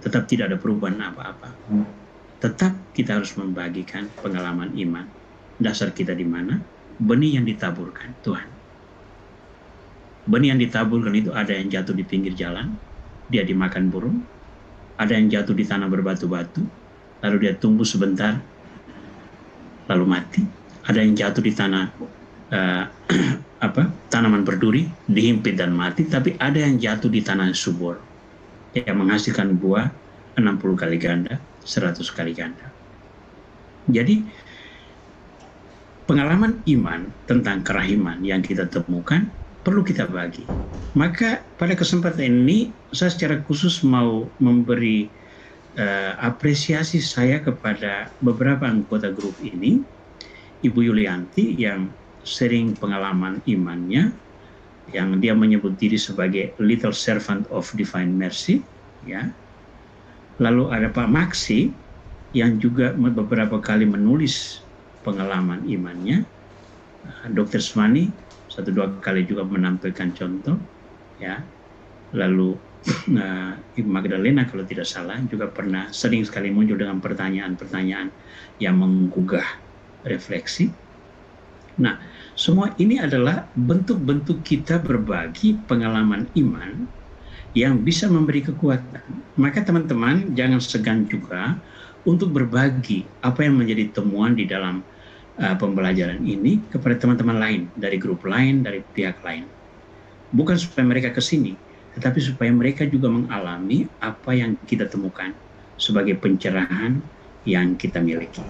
tetap tidak ada perubahan apa-apa. Tetap kita harus membagikan pengalaman iman. Dasar kita di mana? Benih yang ditaburkan Tuhan. Benih yang ditaburkan itu ada yang jatuh di pinggir jalan, dia dimakan burung. Ada yang jatuh di tanah berbatu-batu, lalu dia tumbuh sebentar, lalu mati. Ada yang jatuh di tanah tanaman berduri, dihimpit dan mati. Tapi ada yang jatuh di tanah subur, yang menghasilkan buah 60 kali ganda, 100 kali ganda. Jadi pengalaman iman tentang kerahiman yang kita temukan perlu kita bagi. Maka pada kesempatan ini saya secara khusus mau memberi apresiasi saya kepada beberapa anggota grup ini, Ibu Yulianti yang sering pengalaman imannya, yang dia menyebut diri sebagai little servant of divine mercy, ya. Lalu ada Pak Maksi yang juga beberapa kali menulis pengalaman imannya. Dr. Smani 1-2 kali juga menampilkan contoh, ya. Lalu Ibu Magdalena kalau tidak salah juga pernah sering sekali muncul dengan pertanyaan-pertanyaan yang menggugah refleksi. Nah, semua ini adalah bentuk-bentuk kita berbagi pengalaman iman yang bisa memberi kekuatan. Maka teman-teman jangan segan juga untuk berbagi apa yang menjadi temuan di dalam pembelajaran ini kepada teman-teman lain, dari grup lain, dari pihak lain. Bukan supaya mereka ke sini, tetapi supaya mereka juga mengalami apa yang kita temukan sebagai pencerahan yang kita miliki.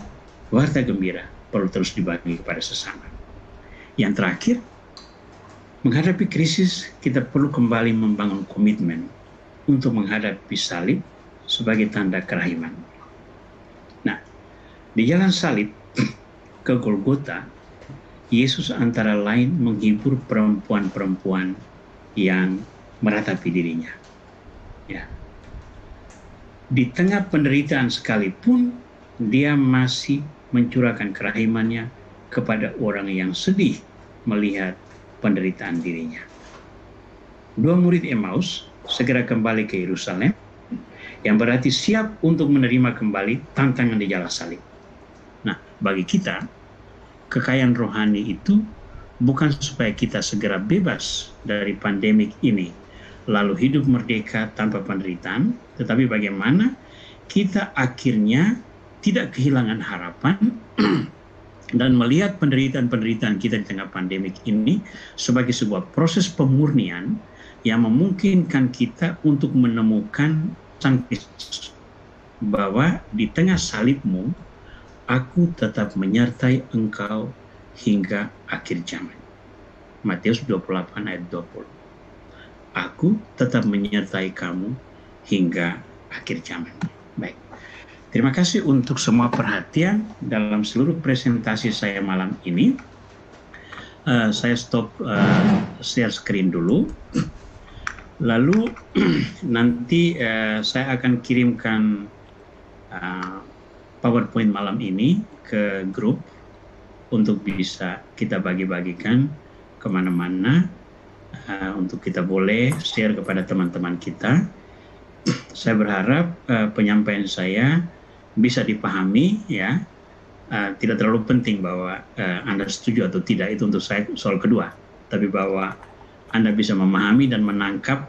Warta gembira perlu terus dibagi kepada sesama. Yang terakhir, menghadapi krisis kita perlu kembali membangun komitmen untuk menghadapi salib sebagai tanda kerahiman. Nah, di jalan salib ke Golgota, Yesus antara lain menghibur perempuan-perempuan yang meratapi dirinya. Ya. Di tengah penderitaan sekalipun, dia masih mencurahkan kerahimannya kepada orang yang sedih melihat penderitaan dirinya. Dua murid Emmaus segera kembali ke Yerusalem, yang berarti siap untuk menerima kembali tantangan di jalan salib. Nah, bagi kita, kekayaan rohani itu bukan supaya kita segera bebas dari pandemik ini, lalu hidup merdeka tanpa penderitaan, tetapi bagaimana kita akhirnya tidak kehilangan harapan dan melihat penderitaan-penderitaan kita di tengah pandemik ini sebagai sebuah proses pemurnian yang memungkinkan kita untuk menemukan Sang Kristus, bahwa di tengah salibmu aku tetap menyertai engkau hingga akhir zaman. Matius 28 ayat 20. Aku tetap menyertai kamu hingga akhir zaman. Baik. Terima kasih untuk semua perhatian dalam seluruh presentasi saya malam ini. Saya stop share screen dulu. Lalu nanti saya akan kirimkan PowerPoint malam ini ke grup untuk bisa kita bagi-bagikan kemana-mana, untuk kita boleh share kepada teman-teman kita. Saya berharap penyampaian saya bisa dipahami, ya. Tidak terlalu penting bahwa Anda setuju atau tidak, itu untuk saya soal kedua, tapi bahwa Anda bisa memahami dan menangkap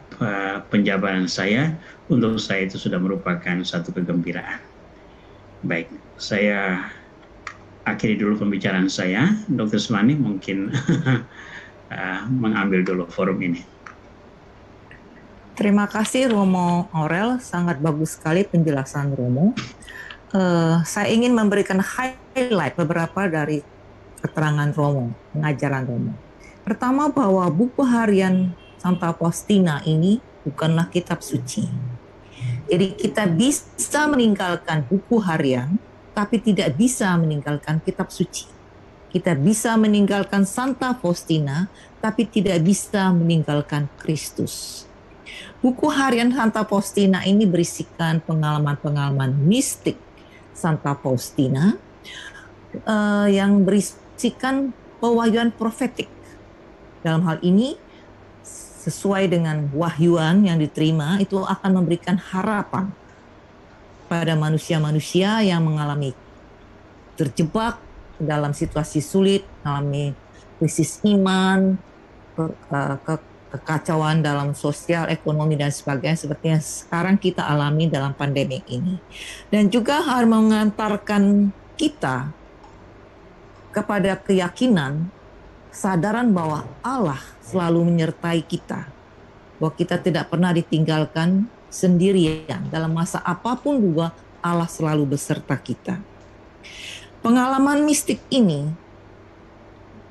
penjabaran saya, untuk saya itu sudah merupakan satu kegembiraan. Baik, saya akhiri dulu pembicaraan saya. Dr. Swani mungkin mengambil dulu forum ini. Terima kasih Romo Aurel, sangat bagus sekali penjelasan Romo. Saya ingin memberikan highlight beberapa dari keterangan Romo, pengajaran Romo. Pertama, bahwa buku harian Santa Faustina ini bukanlah kitab suci. Jadi kita bisa meninggalkan buku harian, tapi tidak bisa meninggalkan kitab suci. Kita bisa meninggalkan Santa Faustina, tapi tidak bisa meninggalkan Kristus. Buku harian Santa Faustina ini berisikan pengalaman-pengalaman mistik Santa Faustina yang berisikan pewahyuan profetik. Dalam hal ini, sesuai dengan wahyuan yang diterima, itu akan memberikan harapan pada manusia-manusia yang mengalami terjebak dalam situasi sulit, mengalami krisis iman, kekacauan dalam sosial, ekonomi, dan sebagainya, seperti yang sekarang kita alami dalam pandemi ini. Dan juga harus mengantarkan kita kepada keyakinan, kesadaran bahwa Allah selalu menyertai kita, bahwa kita tidak pernah ditinggalkan sendirian. Dalam masa apapun juga Allah selalu beserta kita. Pengalaman mistik ini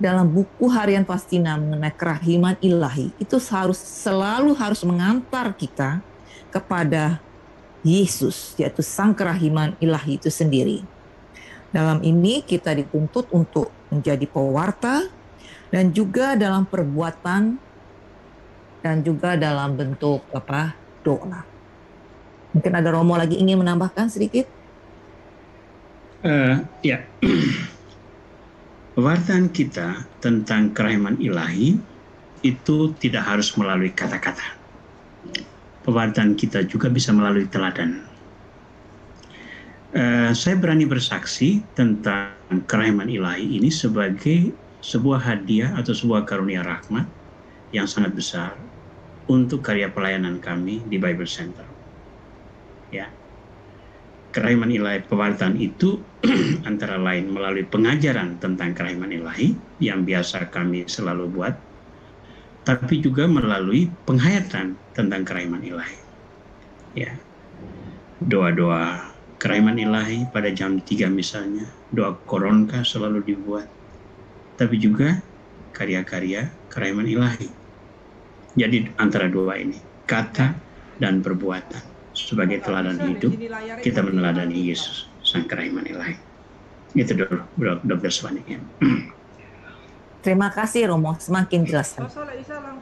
dalam buku harian Faustina mengenai kerahiman ilahi itu selalu harus mengantar kita kepada Yesus, yaitu sang kerahiman ilahi itu sendiri. Dalam ini kita dituntut untuk menjadi pewarta, dan juga dalam perbuatan, dan juga dalam bentuk doa. Mungkin ada Romo lagi ingin menambahkan sedikit? Ya, pewartaan kita tentang kerahiman ilahi itu tidak harus melalui kata-kata. Pewartaan kita juga bisa melalui teladan. Saya berani bersaksi tentang kerahiman ilahi ini sebagai sebuah hadiah atau sebuah karunia rahmat yang sangat besar untuk karya pelayanan kami di Bible Center. Ya, kerahiman ilahi pewartaan itu antara lain melalui pengajaran tentang kerahiman ilahi yang biasa kami selalu buat, tapi juga melalui penghayatan tentang kerahiman ilahi. Ya, doa-doa kerahiman ilahi pada jam 3 misalnya, doa koronka selalu dibuat, tapi juga karya-karya kerahiman ilahi. Jadi antara dua ini, kata dan perbuatan, sebagai teladan hidup, kita meneladani Yesus, sang kerahiman ilahi. Itu dulu, Dr. Swani. Terima kasih Romo, semakin jelas.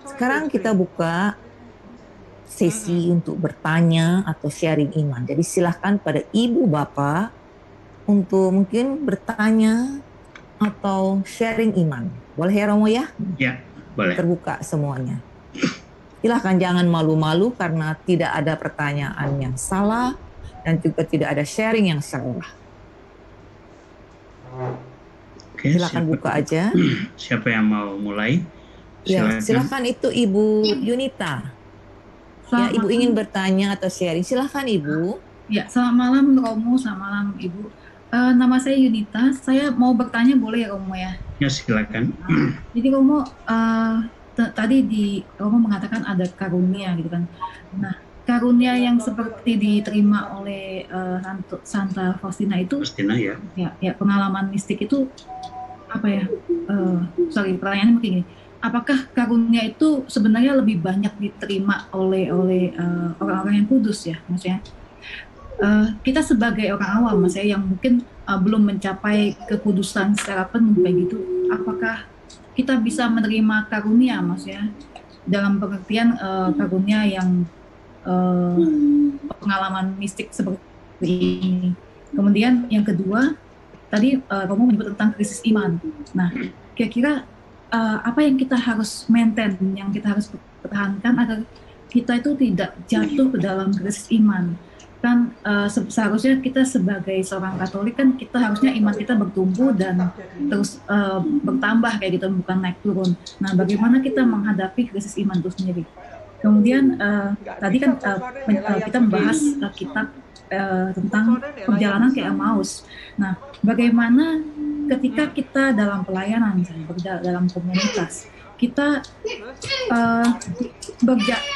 Sekarang kita buka sesi untuk bertanya atau sharing iman. Jadi silahkan pada Ibu Bapak untuk mungkin bertanya atau sharing iman. Boleh ya Romo ya? Ya, boleh. Terbuka semuanya. Silahkan, jangan malu-malu karena tidak ada pertanyaan yang salah dan juga tidak ada sharing yang salah. Oke, silahkan buka aja. Siapa yang mau mulai? Ya, silahkan itu Ibu Yunita. Ya, Ibu ingin bertanya atau sharing. Silahkan Ibu. Ya, selamat malam Romo, selamat malam Ibu. Nama saya Yunita. Saya mau bertanya boleh ya Romo ya? Ya, silakan. Jadi Romo tadi Romo mengatakan ada karunia gitu kan. Nah, karunia yang seperti diterima oleh Santa Faustina itu, ya. Ya, pengalaman mistik itu apa ya? Pertanyaannya begini. Apakah karunia itu sebenarnya lebih banyak diterima oleh orang-orang yang kudus ya, maksudnya? Kita sebagai orang awam, maksudnya yang mungkin belum mencapai kekudusan secara penuh kayak gitu, apakah kita bisa menerima karunia, maksudnya dalam pengertian karunia yang pengalaman mistik seperti ini. Kemudian yang kedua, tadi Romo menyebut tentang krisis iman. Nah, kira-kira apa yang kita harus maintain, yang kita harus pertahankan agar kita itu tidak jatuh ke dalam krisis iman? Kan seharusnya kita sebagai seorang Katolik kan kita harusnya iman kita bertumbuh dan terus bertambah kayak gitu, bukan naik turun. Nah, bagaimana kita menghadapi krisis iman itu sendiri? Kemudian tadi kan kita membahas kitab tentang perjalanan ke Emmaus. Nah, bagaimana ketika kita dalam pelayanan, misalnya dalam komunitas, kita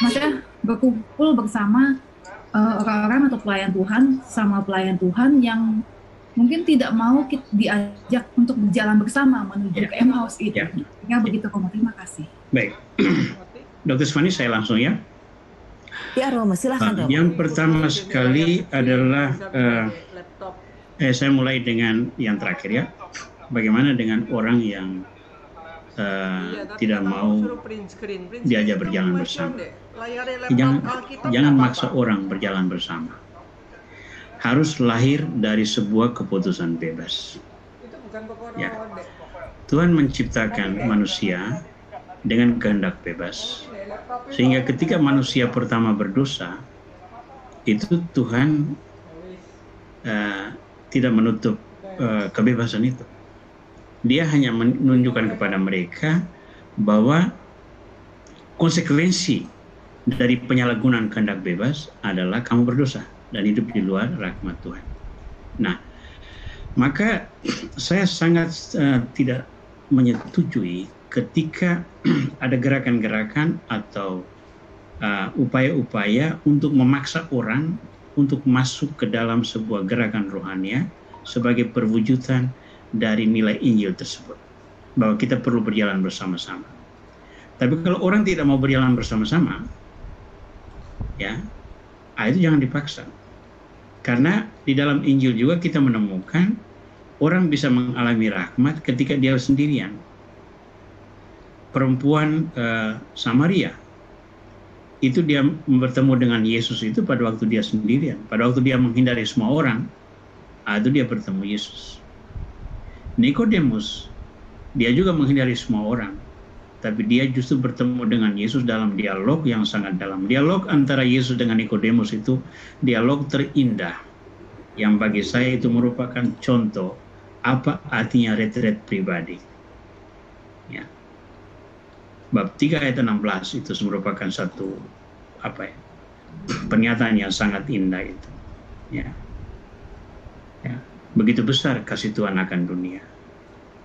maksudnya berkumpul bersama orang-orang atau pelayan Tuhan sama pelayan Tuhan yang mungkin tidak mau diajak untuk berjalan bersama menuju ke Emmaus itu. Ya, begitu Romo. Terima kasih. Baik, Dr. Svani, saya langsung ya. Ya Romo, silahkan Romo. Yang pertama sekali adalah saya mulai dengan yang terakhir ya. Bagaimana dengan orang yang tidak mau diajak berjalan bersama? Jangan maksa orang berjalan bersama. Harus lahir dari sebuah keputusan bebas. Ya. Tuhan menciptakan manusia dengan kehendak bebas. Sehingga ketika manusia pertama berdosa, itu Tuhan tidak menutup kebebasan itu. Dia hanya menunjukkan kepada mereka bahwa konsekuensi dari penyalahgunaan kehendak bebas adalah kamu berdosa dan hidup di luar rahmat Tuhan. Nah, maka saya sangat tidak menyetujui ketika ada gerakan-gerakan atau upaya-upaya untuk memaksa orang untuk masuk ke dalam sebuah gerakan rohania sebagai perwujudan dari nilai Injil tersebut, bahwa kita perlu berjalan bersama-sama. Tapi kalau orang tidak mau berjalan bersama-sama, ya, itu jangan dipaksa. Karena di dalam Injil juga kita menemukan orang bisa mengalami rahmat ketika dia sendirian. Perempuan Samaria itu dia bertemu dengan Yesus itu pada waktu dia sendirian, pada waktu dia menghindari semua orang, itu dia bertemu Yesus. Nikodemus, dia juga menghindari semua orang, tapi dia justru bertemu dengan Yesus dalam dialog yang sangat dalam. Dialog antara Yesus dengan Nikodemus itu dialog terindah, yang bagi saya itu merupakan contoh apa artinya retret pribadi. Ya. Bab 3 ayat 16 itu merupakan satu pernyataan yang sangat indah itu. Ya. Ya. Begitu besar kasih Tuhan akan dunia,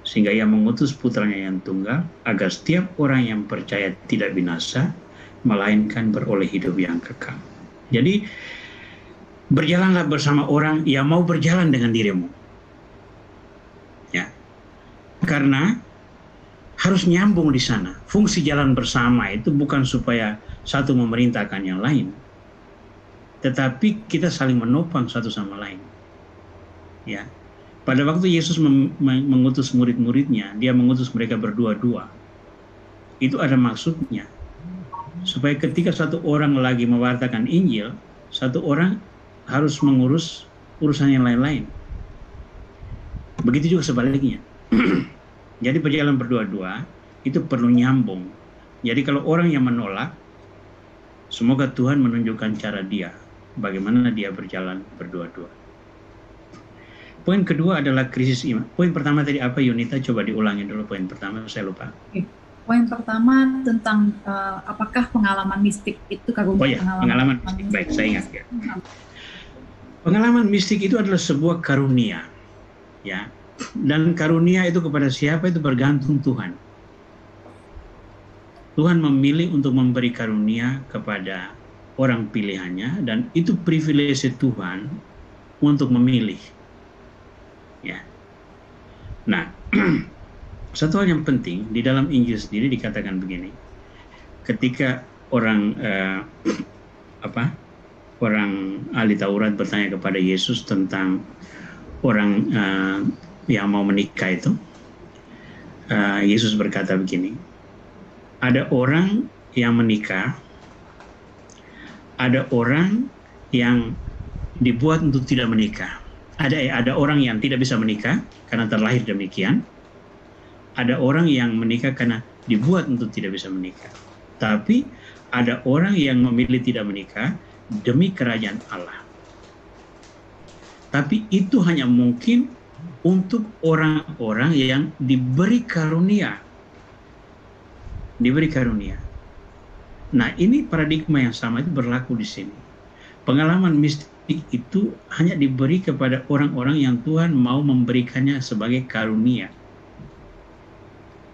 sehingga Ia mengutus putranya yang tunggal, agar setiap orang yang percaya tidak binasa, melainkan beroleh hidup yang kekal. Jadi, berjalanlah bersama orang yang mau berjalan dengan dirimu. Ya. Karena harus nyambung di sana. Fungsi jalan bersama itu bukan supaya satu memerintahkan yang lain, tetapi kita saling menopang satu sama lain. Ya, pada waktu Yesus mengutus murid-muridnya, dia mengutus mereka berdua-dua. Itu ada maksudnya, supaya ketika satu orang lagi mewartakan Injil, satu orang harus mengurus urusan yang lain-lain. Begitu juga sebaliknya. Jadi perjalanan berdua-dua itu perlu nyambung. Jadi kalau orang yang menolak, semoga Tuhan menunjukkan cara dia, bagaimana dia berjalan berdua-dua. Poin kedua adalah krisis iman. Poin pertama tadi apa, Yunita? Coba diulangi dulu poin pertama, saya lupa. Poin pertama tentang apakah pengalaman mistik itu karunia? Oh ya, pengalaman mistik. Baik, saya ingat ya. Pengalaman mistik itu adalah sebuah karunia. Ya. Dan karunia itu kepada siapa itu bergantung Tuhan. Tuhan memilih untuk memberi karunia kepada orang pilihannya, dan itu privilege Tuhan untuk memilih. Ya. Nah, satu hal yang penting di dalam Injil sendiri dikatakan begini. Ketika orang ahli Taurat bertanya kepada Yesus tentang orang yang mau menikah itu, Yesus berkata begini, ada orang yang menikah, ada orang yang dibuat untuk tidak menikah, ada orang yang tidak bisa menikah karena terlahir demikian, ada orang yang menikah karena dibuat untuk tidak bisa menikah, tapi ada orang yang memilih tidak menikah demi kerajaan Allah. Tapi itu hanya mungkin untuk orang-orang yang diberi karunia. Diberi karunia. Nah, ini paradigma yang sama itu berlaku di sini. Pengalaman mistik itu hanya diberi kepada orang-orang yang Tuhan mau memberikannya sebagai karunia.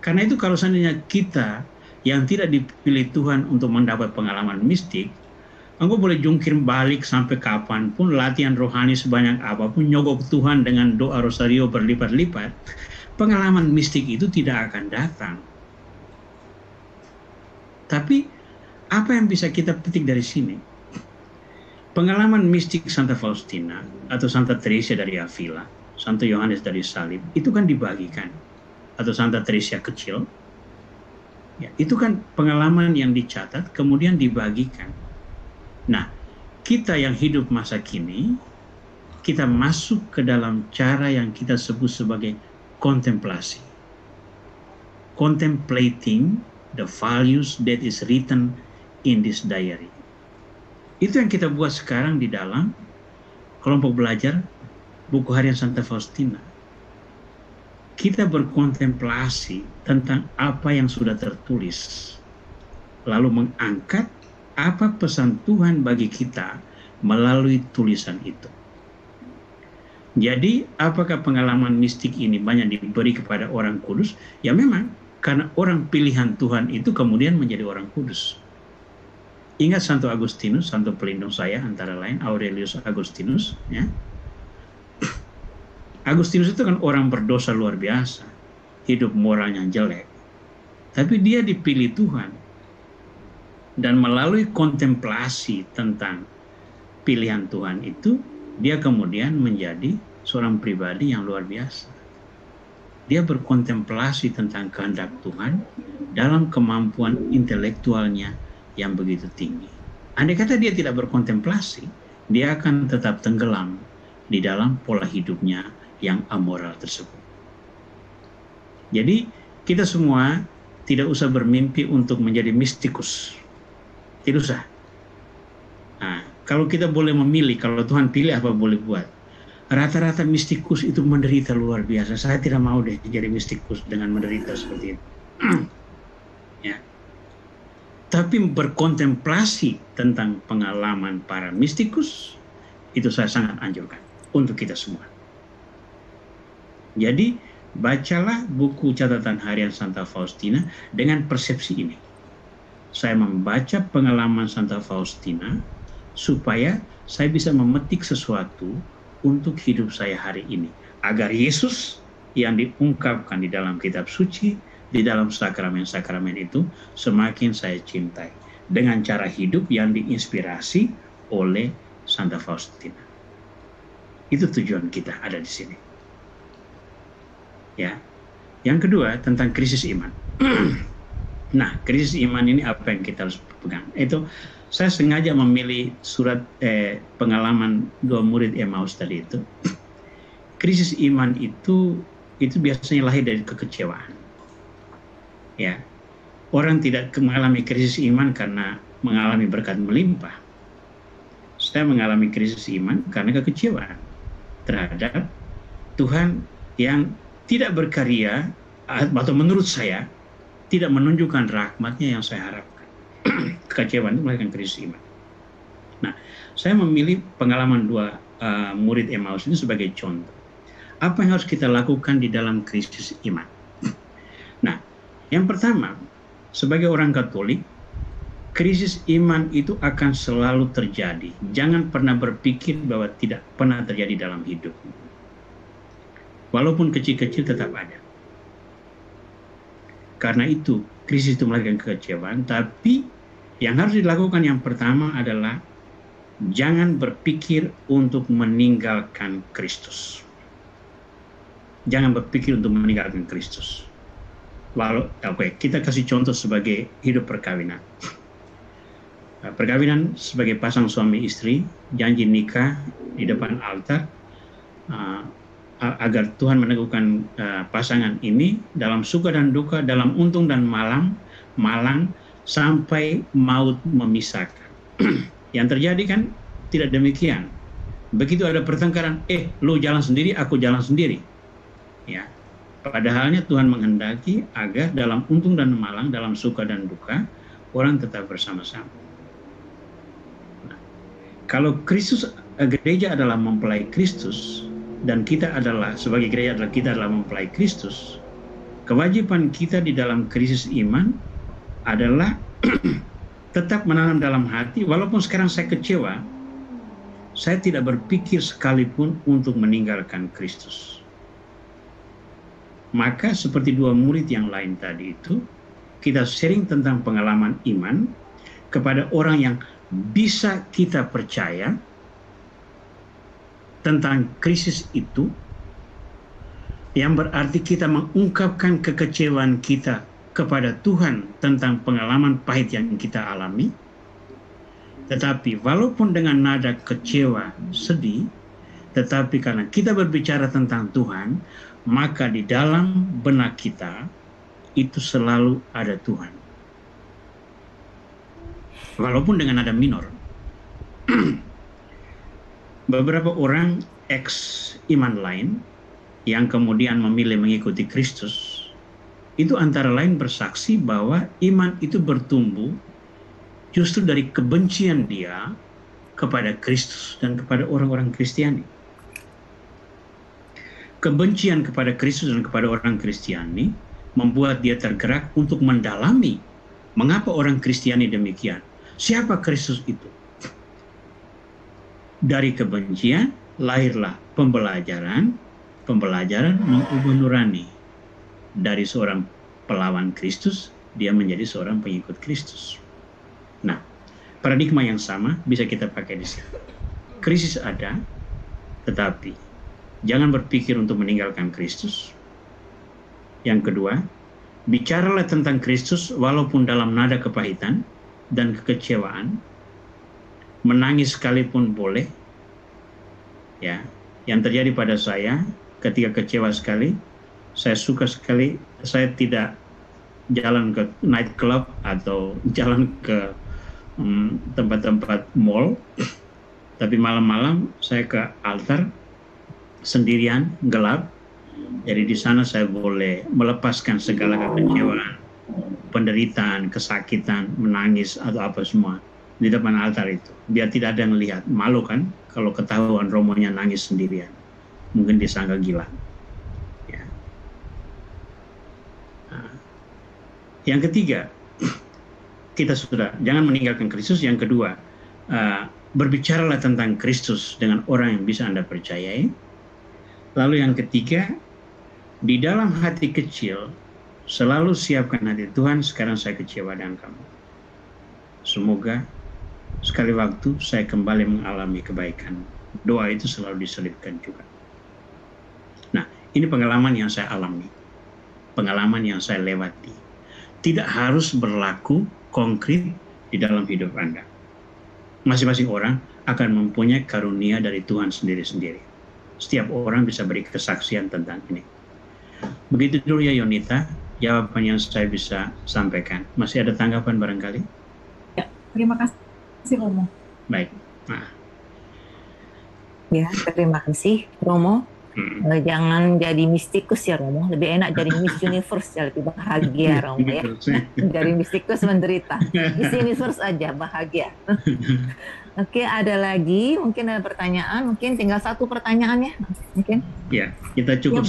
Karena itu kalau seandainya kita yang tidak dipilih Tuhan untuk mendapat pengalaman mistik, engkau boleh jungkir balik sampai kapanpun, latihan rohani sebanyak apapun, nyogok Tuhan dengan doa rosario berlipat-lipat, pengalaman mistik itu tidak akan datang. Tapi apa yang bisa kita petik dari sini? Pengalaman mistik Santa Faustina atau Santa Teresa dari Avila, Santo Yohanes dari Salib, itu kan dibagikan. Atau Santa Teresa kecil, ya, itu kan pengalaman yang dicatat kemudian dibagikan. Nah, kita yang hidup masa kini, kita masuk ke dalam cara yang kita sebut sebagai kontemplasi. Contemplating the values that is written in this diary. Itu yang kita buat sekarang di dalam kelompok belajar buku harian Santa Faustina. Kita berkontemplasi tentang apa yang sudah tertulis, lalu mengangkat apa pesan Tuhan bagi kita melalui tulisan itu. Jadi, apakah pengalaman mistik ini banyak diberi kepada orang kudus? Ya memang, karena orang pilihan Tuhan itu kemudian menjadi orang kudus. Ingat Santo Agustinus, Santo pelindung saya antara lain, Aurelius Agustinus. Ya. Agustinus itu kan orang berdosa luar biasa, hidup moralnya jelek. Tapi dia dipilih Tuhan. Dan melalui kontemplasi tentang pilihan Tuhan itu, dia kemudian menjadi seorang pribadi yang luar biasa. Dia berkontemplasi tentang kehendak Tuhan dalam kemampuan intelektualnya yang begitu tinggi. Andai kata dia tidak berkontemplasi, dia akan tetap tenggelam di dalam pola hidupnya yang amoral tersebut. Jadi kita semua tidak usah bermimpi untuk menjadi mistikus. Tidak usah. Nah, kalau kita boleh memilih, kalau Tuhan pilih apa boleh buat. Rata-rata mistikus itu menderita luar biasa. Saya tidak mau deh jadi mistikus dengan menderita seperti itu. Ya. Tapi berkontemplasi tentang pengalaman para mistikus, itu saya sangat anjurkan untuk kita semua. Jadi, bacalah buku catatan harian Santa Faustina dengan persepsi ini. Saya membaca pengalaman Santa Faustina supaya saya bisa memetik sesuatu untuk hidup saya hari ini. Agar Yesus yang diungkapkan di dalam kitab suci, di dalam sakramen-sakramen itu semakin saya cintai. Dengan cara hidup yang diinspirasi oleh Santa Faustina. Itu tujuan kita ada di sini. Ya. Yang kedua tentang krisis iman. Nah, krisis iman ini apa yang kita harus pegang? Itu saya sengaja memilih surat pengalaman 2 murid Emmaus tadi itu. Krisis iman itu biasanya lahir dari kekecewaan. Ya. Orang tidak mengalami krisis iman karena mengalami berkat melimpah. Saya mengalami krisis iman karena kekecewaan terhadap Tuhan yang tidak berkarya, atau menurut saya tidak menunjukkan rahmatnya yang saya harapkan. Kekecewaan itu melahirkan krisis iman. Nah, saya memilih pengalaman 2 murid Emmaus ini sebagai contoh. Apa yang harus kita lakukan di dalam krisis iman? Nah, yang pertama, sebagai orang Katolik, krisis iman itu akan selalu terjadi. Jangan pernah berpikir bahwa tidak pernah terjadi dalam hidup. Walaupun kecil-kecil tetap ada. Karena itu, krisis itu melahirkan kekecewaan, tapi yang harus dilakukan yang pertama adalah jangan berpikir untuk meninggalkan Kristus. Jangan berpikir untuk meninggalkan Kristus. Kita kasih contoh sebagai hidup perkawinan. Perkawinan sebagai pasang suami istri, janji nikah di depan altar, agar Tuhan meneguhkan pasangan ini dalam suka dan duka, dalam untung dan malang sampai maut memisahkan. Yang terjadi kan tidak demikian. Begitu ada pertengkaran, lu jalan sendiri, aku jalan sendiri. Ya. Padahalnya Tuhan menghendaki agar dalam untung dan malang, dalam suka dan duka, orang tetap bersama-sama. Nah, kalau Kristus, gereja adalah mempelai Kristus, dan kita adalah, sebagai gereja adalah kita adalah mempelai Kristus, kewajiban kita di dalam krisis iman adalah tetap menanam dalam hati, walaupun sekarang saya kecewa, saya tidak berpikir sekalipun untuk meninggalkan Kristus. Maka seperti dua murid yang lain tadi itu, kita sharing tentang pengalaman iman kepada orang yang bisa kita percaya tentang krisis itu, yang berarti kita mengungkapkan kekecewaan kita kepada Tuhan tentang pengalaman pahit yang kita alami. Tetapi walaupun dengan nada kecewa, sedih, tetapi karena kita berbicara tentang Tuhan, maka di dalam benak kita itu selalu ada Tuhan. Walaupun dengan nada minor. Beberapa orang ex-iman lain yang kemudian memilih mengikuti Kristus, itu antara lain bersaksi bahwa iman itu bertumbuh justru dari kebencian dia kepada Kristus dan kepada orang-orang Kristiani. Kebencian kepada Kristus dan kepada orang Kristiani membuat dia tergerak untuk mendalami mengapa orang Kristiani demikian. Siapa Kristus itu? Dari kebencian lahirlah pembelajaran mengubah nurani. Dari seorang pelawan Kristus, dia menjadi seorang pengikut Kristus. Nah, paradigma yang sama bisa kita pakai di sini. Krisis ada, tetapi jangan berpikir untuk meninggalkan Kristus. Yang kedua, bicaralah tentang Kristus walaupun dalam nada kepahitan dan kekecewaan. Menangis sekalipun boleh. Ya, yang terjadi pada saya ketika kecewa sekali, saya suka sekali, saya tidak jalan ke night club atau jalan ke tempat-tempat mall, tapi malam-malam saya ke altar sendirian, gelap. Jadi di sana saya boleh melepaskan segala kekecewaan, penderitaan, kesakitan, menangis atau apa semua di depan altar itu. Biar tidak ada yang lihat. Malu kan kalau ketahuan Romonya nangis sendirian. Mungkin disangka gila. Ya. Nah. Yang ketiga, kita sudah jangan meninggalkan Kristus. Yang kedua, berbicaralah tentang Kristus dengan orang yang bisa Anda percayai. Lalu yang ketiga, di dalam hati kecil, selalu siapkan hati Tuhan, sekarang saya kecewa dengan kamu. Semoga sekali waktu saya kembali mengalami kebaikan. Doa itu selalu diselipkan juga. Nah, ini pengalaman yang saya alami. Pengalaman yang saya lewati. Tidak harus berlaku konkret di dalam hidup Anda. Masing-masing orang akan mempunyai karunia dari Tuhan sendiri-sendiri. Setiap orang bisa beri kesaksian tentang ini. Begitu dulu ya Yonita, jawaban yang saya bisa sampaikan. Masih ada tanggapan barangkali? Ya, terima kasih Romo. Baik. Nah. Ya, terima kasih Romo. Jangan jadi mistikus ya Romo, lebih enak jadi Miss Universe ya, lebih bahagia Romo ya. Jadi mistikus menderita, Miss Universe aja bahagia. Oke, ada lagi mungkin ada pertanyaan, mungkin tinggal satu pertanyaan ya mungkin. Ya, kita cukup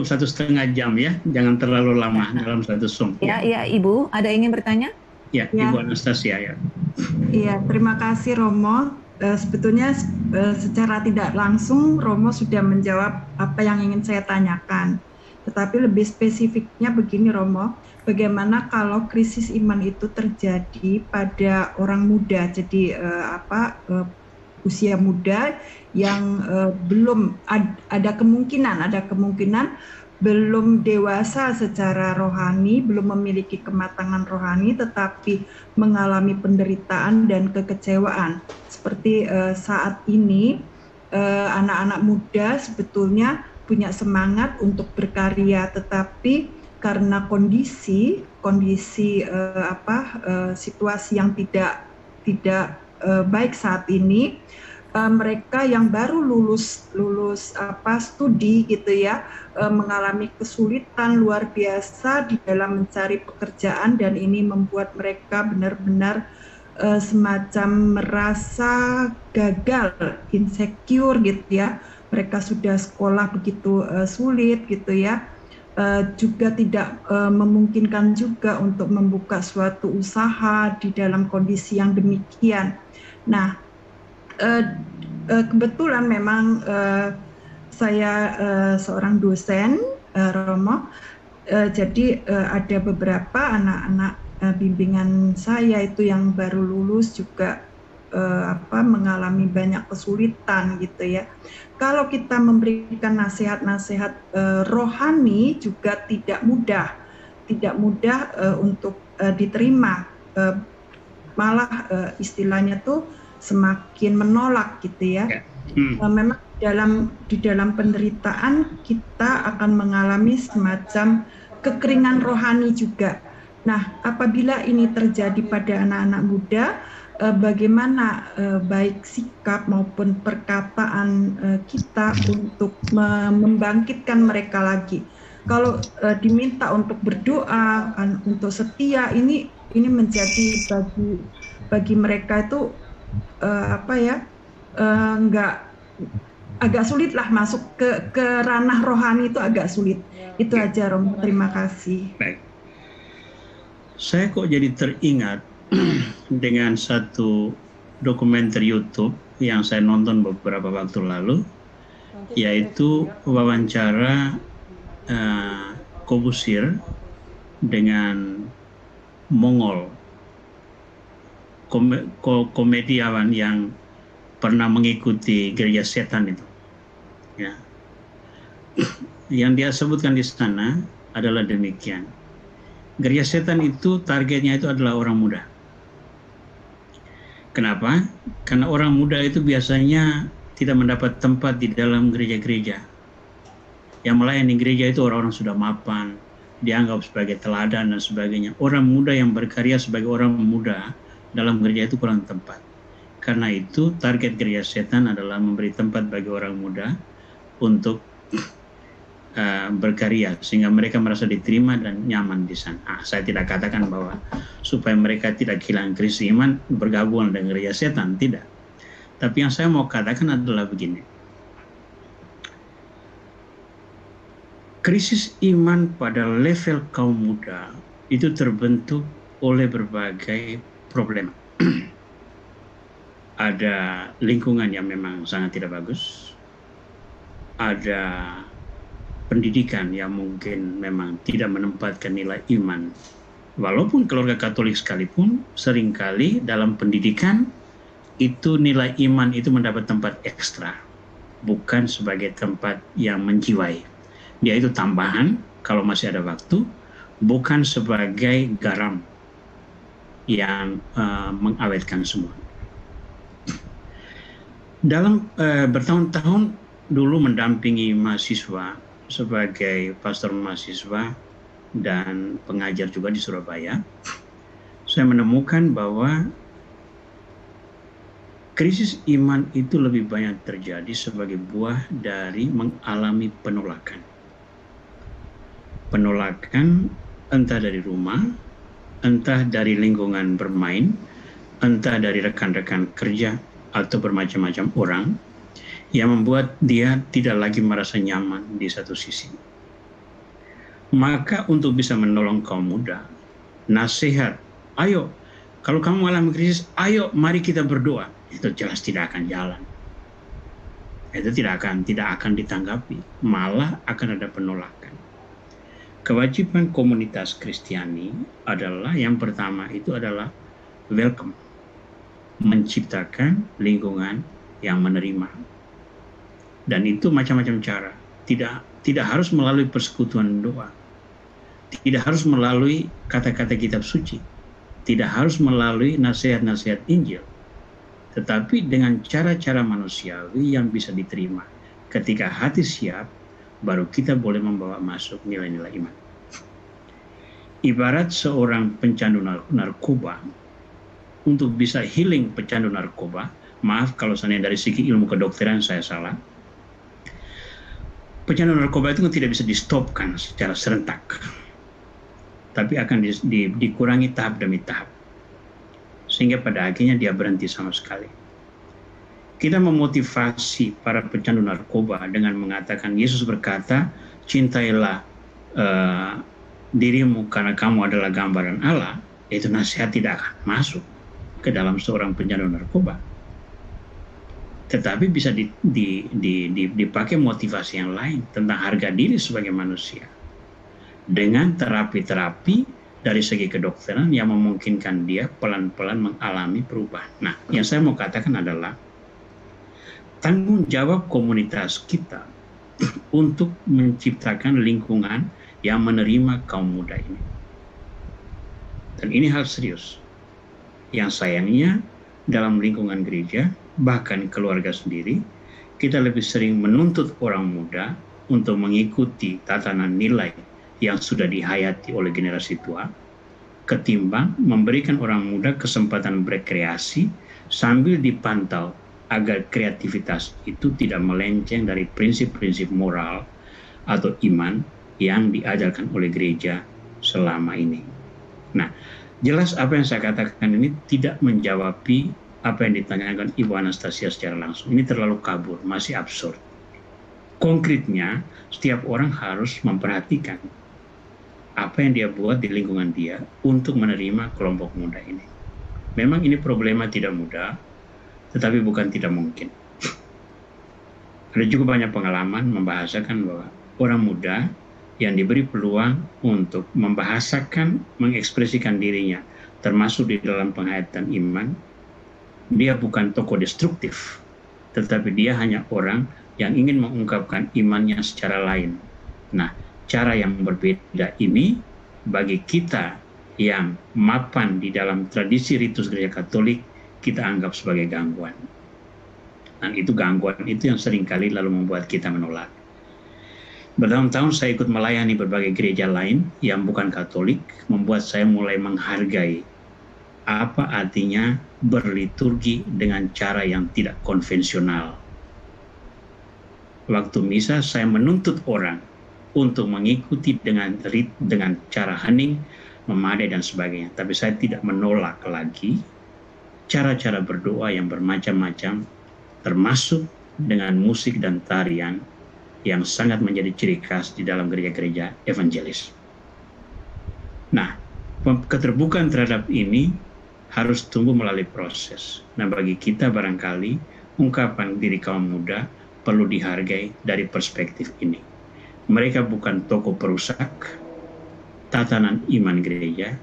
satu setengah jam ya, jangan terlalu lama dalam satu Zoom. Ya, Ibu, ada ingin bertanya? Ya, Ibu Anastasia ya. Iya, terima kasih Romo. Sebetulnya secara tidak langsung Romo sudah menjawab apa yang ingin saya tanyakan. Tetapi lebih spesifiknya begini Romo, bagaimana kalau krisis iman itu terjadi pada orang muda, jadi usia muda yang belum ada kemungkinan belum dewasa secara rohani, belum memiliki kematangan rohani, tetapi mengalami penderitaan dan kekecewaan. Seperti saat ini, anak-anak muda sebetulnya punya semangat untuk berkarya, tetapi karena kondisi situasi yang tidak baik saat ini, mereka yang baru lulus studi gitu ya, mengalami kesulitan luar biasa di dalam mencari pekerjaan, dan ini membuat mereka benar-benar semacam merasa gagal, insecure gitu ya. Mereka sudah sekolah begitu sulit gitu ya, juga tidak memungkinkan juga untuk membuka suatu usaha di dalam kondisi yang demikian. Nah, kebetulan memang saya seorang dosen Romo, jadi ada beberapa anak-anak bimbingan saya itu yang baru lulus juga mengalami banyak kesulitan gitu ya. Kalau kita memberikan nasihat-nasihat rohani juga tidak mudah untuk diterima, malah istilahnya tuh semakin menolak gitu ya. Memang di dalam penderitaan kita akan mengalami semacam kekeringan rohani juga. Nah, apabila ini terjadi pada anak-anak muda, bagaimana baik sikap maupun perkataan kita untuk membangkitkan mereka lagi. Kalau diminta untuk berdoa, untuk setia, ini menjadi bagi mereka itu agak sulit lah masuk ke ranah rohani, itu agak sulit. Itu aja Romo, terima kasih. Baik. Saya kok jadi teringat dengan satu dokumenter YouTube yang saya nonton beberapa waktu lalu, yaitu wawancara Kobusir dengan Mongol, komediawan yang pernah mengikuti gereja setan itu. Ya. Yang dia sebutkan di sana adalah demikian. Gereja setan itu targetnya itu adalah orang muda. Kenapa? Karena orang muda itu biasanya tidak mendapat tempat di dalam gereja-gereja. Yang melayani gereja itu orang-orang sudah mapan, dianggap sebagai teladan dan sebagainya. Orang muda yang berkarya sebagai orang muda dalam gereja itu kurang tempat. Karena itu target gereja setan adalah memberi tempat bagi orang muda untuk berkarya sehingga mereka merasa diterima dan nyaman di sana. Saya tidak katakan bahwa supaya mereka tidak kehilangan krisis iman bergabung dengan gereja setan, tidak. Tapi yang saya mau katakan adalah begini. Krisis iman pada level kaum muda itu terbentuk oleh berbagai problem. Ada lingkungan yang memang sangat tidak bagus, ada pendidikan yang mungkin memang tidak menempatkan nilai iman. Walaupun keluarga Katolik sekalipun, seringkali dalam pendidikan itu nilai iman itu mendapat tempat ekstra, bukan sebagai tempat yang menjiwai. Dia itu tambahan kalau masih ada waktu, bukan sebagai garam yang mengawetkan semua. Dalam bertahun-tahun dulu mendampingi mahasiswa sebagai pastor mahasiswa dan pengajar juga di Surabaya, saya menemukan bahwa krisis iman itu lebih banyak terjadi sebagai buah dari mengalami penolakan. Penolakan entah dari rumah, entah dari lingkungan bermain, entah dari rekan-rekan kerja atau bermacam-macam orang yang membuat dia tidak lagi merasa nyaman di satu sisi. Maka untuk bisa menolong kaum muda, nasihat, ayo, kalau kamu mengalami krisis, ayo mari kita berdoa. Itu jelas tidak akan jalan. Itu tidak akan ditanggapi, malah akan ada penolakan. Kewajiban komunitas Kristiani adalah yang pertama itu adalah welcome, menciptakan lingkungan yang menerima. Dan itu macam-macam cara. Tidak harus melalui persekutuan doa. Tidak harus melalui kata-kata kitab suci. Tidak harus melalui nasihat-nasihat Injil. Tetapi dengan cara-cara manusiawi yang bisa diterima. Ketika hati siap, baru kita boleh membawa masuk nilai-nilai iman. Ibarat seorang pecandu narkoba, untuk bisa healing pecandu narkoba, maaf kalau saya dari segi ilmu kedokteran saya salah, pecandu narkoba itu tidak bisa di-stopkan secara serentak, tapi akan dikurangi tahap demi tahap, sehingga pada akhirnya dia berhenti sama sekali. Kita memotivasi para pecandu narkoba dengan mengatakan, Yesus berkata, cintailah dirimu karena kamu adalah gambaran Allah. Itu nasihat tidak akan masuk ke dalam seorang pecandu narkoba. Tetapi bisa dipakai motivasi yang lain tentang harga diri sebagai manusia. Dengan terapi-terapi dari segi kedokteran yang memungkinkan dia pelan-pelan mengalami perubahan. Nah, yang saya mau katakan adalah tanggung jawab komunitas kita untuk menciptakan lingkungan yang menerima kaum muda ini. Dan ini hal serius. Yang sayangnya dalam lingkungan gereja, bahkan keluarga sendiri, kita lebih sering menuntut orang muda untuk mengikuti tatanan nilai yang sudah dihayati oleh generasi tua, ketimbang memberikan orang muda kesempatan berkreasi sambil dipantau agar kreativitas itu tidak melenceng dari prinsip-prinsip moral atau iman yang diajarkan oleh gereja selama ini. Nah, jelas apa yang saya katakan ini tidak menjawabi apa yang ditanyakan Ibu Anastasia secara langsung. Ini terlalu kabur, masih absurd. Konkretnya, setiap orang harus memperhatikan apa yang dia buat di lingkungan dia untuk menerima kelompok muda ini. Memang ini problema tidak mudah, tetapi bukan tidak mungkin. Ada juga banyak pengalaman membahasakan bahwa orang muda yang diberi peluang untuk membahasakan, mengekspresikan dirinya, termasuk di dalam penghayatan iman, dia bukan tokoh destruktif, tetapi dia hanya orang yang ingin mengungkapkan imannya secara lain. Nah, cara yang berbeda ini bagi kita yang mapan di dalam tradisi ritus gereja Katolik, kita anggap sebagai gangguan. Dan itu gangguan itu yang seringkali lalu membuat kita menolak. Bertahun-tahun saya ikut melayani berbagai gereja lain yang bukan Katolik, membuat saya mulai menghargai apa artinya berliturgi dengan cara yang tidak konvensional. Waktu misa saya menuntut orang untuk mengikuti dengan cara hening, memadai dan sebagainya. Tapi saya tidak menolak lagi cara-cara berdoa yang bermacam-macam, termasuk dengan musik dan tarian yang sangat menjadi ciri khas di dalam gereja-gereja evangelis. Nah, keterbukaan terhadap ini harus tumbuh melalui proses. Nah, bagi kita barangkali ungkapan diri kaum muda perlu dihargai dari perspektif ini. Mereka bukan tokoh perusak tatanan iman gereja.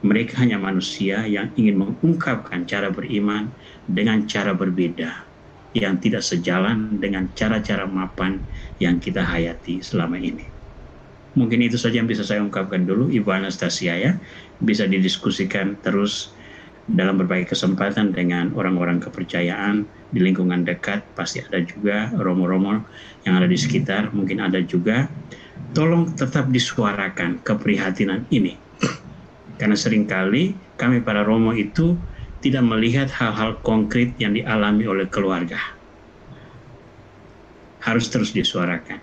Mereka hanya manusia yang ingin mengungkapkan cara beriman dengan cara berbeda, yang tidak sejalan dengan cara-cara mapan yang kita hayati selama ini. Mungkin itu saja yang bisa saya ungkapkan dulu, Ibu Anastasia ya. Bisa didiskusikan terus dalam berbagai kesempatan dengan orang-orang kepercayaan di lingkungan dekat. Pasti ada juga romo-romo yang ada di sekitar, mungkin ada juga. Tolong tetap disuarakan keprihatinan ini. Karena seringkali kami para romo itu tidak melihat hal-hal konkret yang dialami oleh keluarga. Harus terus disuarakan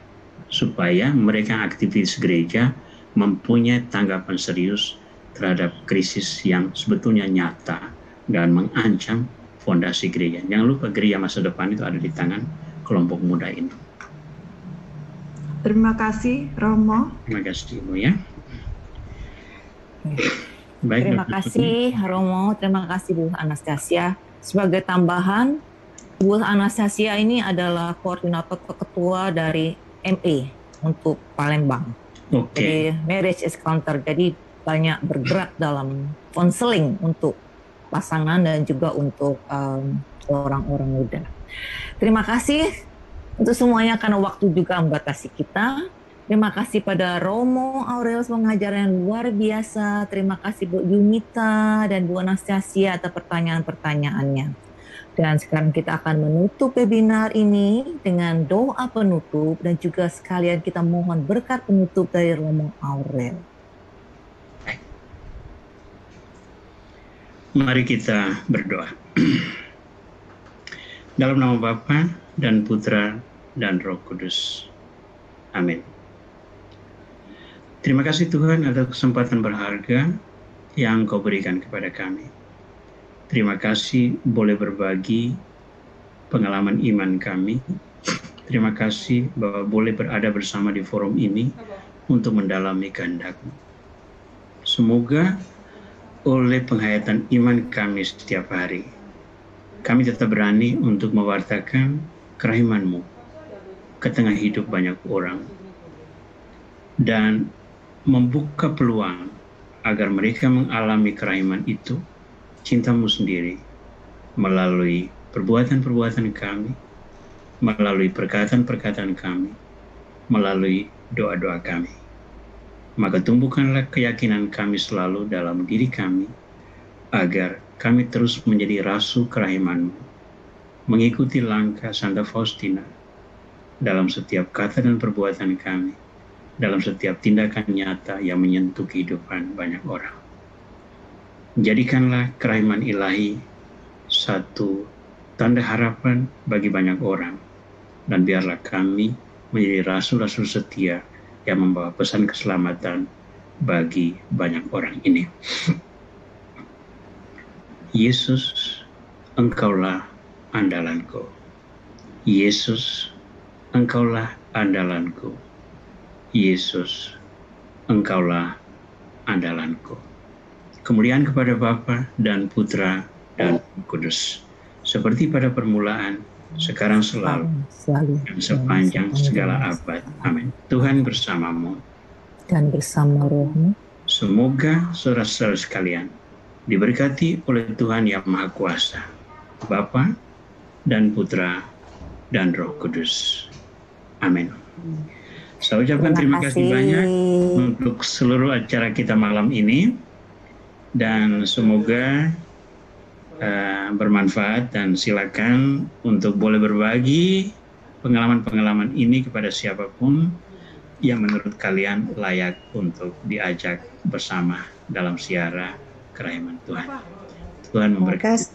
supaya mereka aktivis gereja mempunyai tanggapan serius terhadap krisis yang sebetulnya nyata dan mengancam fondasi gereja. Jangan lupa gereja masa depan itu ada di tangan kelompok muda ini. Terima kasih Romo. Terima kasih Ibu ya. Baik, Terima kasih Romo, terima kasih Bu Anastasia. Sebagai tambahan, Bu Anastasia ini adalah koordinator ketua dari ME untuk Palembang. Jadi Marriage is Counter, jadi banyak bergerak dalam konseling untuk pasangan dan juga untuk orang-orang muda. Terima kasih untuk semuanya karena waktu juga membatasi kita. Terima kasih pada Romo Aurelius pengajar yang luar biasa. Terima kasih Bu Yunita dan Bu Anastasia atas pertanyaan-pertanyaannya. Dan sekarang kita akan menutup webinar ini dengan doa penutup dan juga sekalian kita mohon berkat penutup dari Romo Aurel. Mari kita berdoa. Dalam nama Bapa dan Putra dan Roh Kudus. Amin. Terima kasih Tuhan atas kesempatan berharga yang Kau berikan kepada kami. Terima kasih boleh berbagi pengalaman iman kami. Terima kasih bahwa boleh berada bersama di forum ini untuk mendalami kehendak-Mu. Semoga oleh penghayatan iman kami setiap hari, kami tetap berani untuk mewartakan kerahiman-Mu ke tengah hidup banyak orang dan membuka peluang agar mereka mengalami kerahiman itu, cinta-Mu sendiri, melalui perbuatan-perbuatan kami, melalui perkataan-perkataan kami, melalui doa-doa kami. Maka tumbuhkanlah keyakinan kami selalu dalam diri kami, agar kami terus menjadi rasul kerahiman-Mu, mengikuti langkah Santa Faustina dalam setiap kata dan perbuatan kami, dalam setiap tindakan nyata yang menyentuh kehidupan banyak orang. Jadikanlah kerahiman ilahi satu tanda harapan bagi banyak orang, dan biarlah kami menjadi rasul-rasul setia yang membawa pesan keselamatan bagi banyak orang ini. Yesus, Engkaulah andalanku. Yesus, Engkaulah andalanku. Yesus, Engkaulah andalanku. Kemuliaan kepada Bapa dan Putra dan Kudus, seperti pada permulaan, sekarang selalu, dan sepanjang segala abad. Amin. Tuhan bersamamu dan bersama rohmu. Semoga saudara-saudara sekalian diberkati oleh Tuhan yang Maha Kuasa, Bapa dan Putra dan Roh Kudus. Amin. Saya ucapkan terima kasih banyak untuk seluruh acara kita malam ini, dan semoga bermanfaat, dan silakan untuk boleh berbagi pengalaman-pengalaman ini kepada siapapun yang menurut kalian layak untuk diajak bersama dalam siara kerahiman Tuhan. Tuhan memberkati.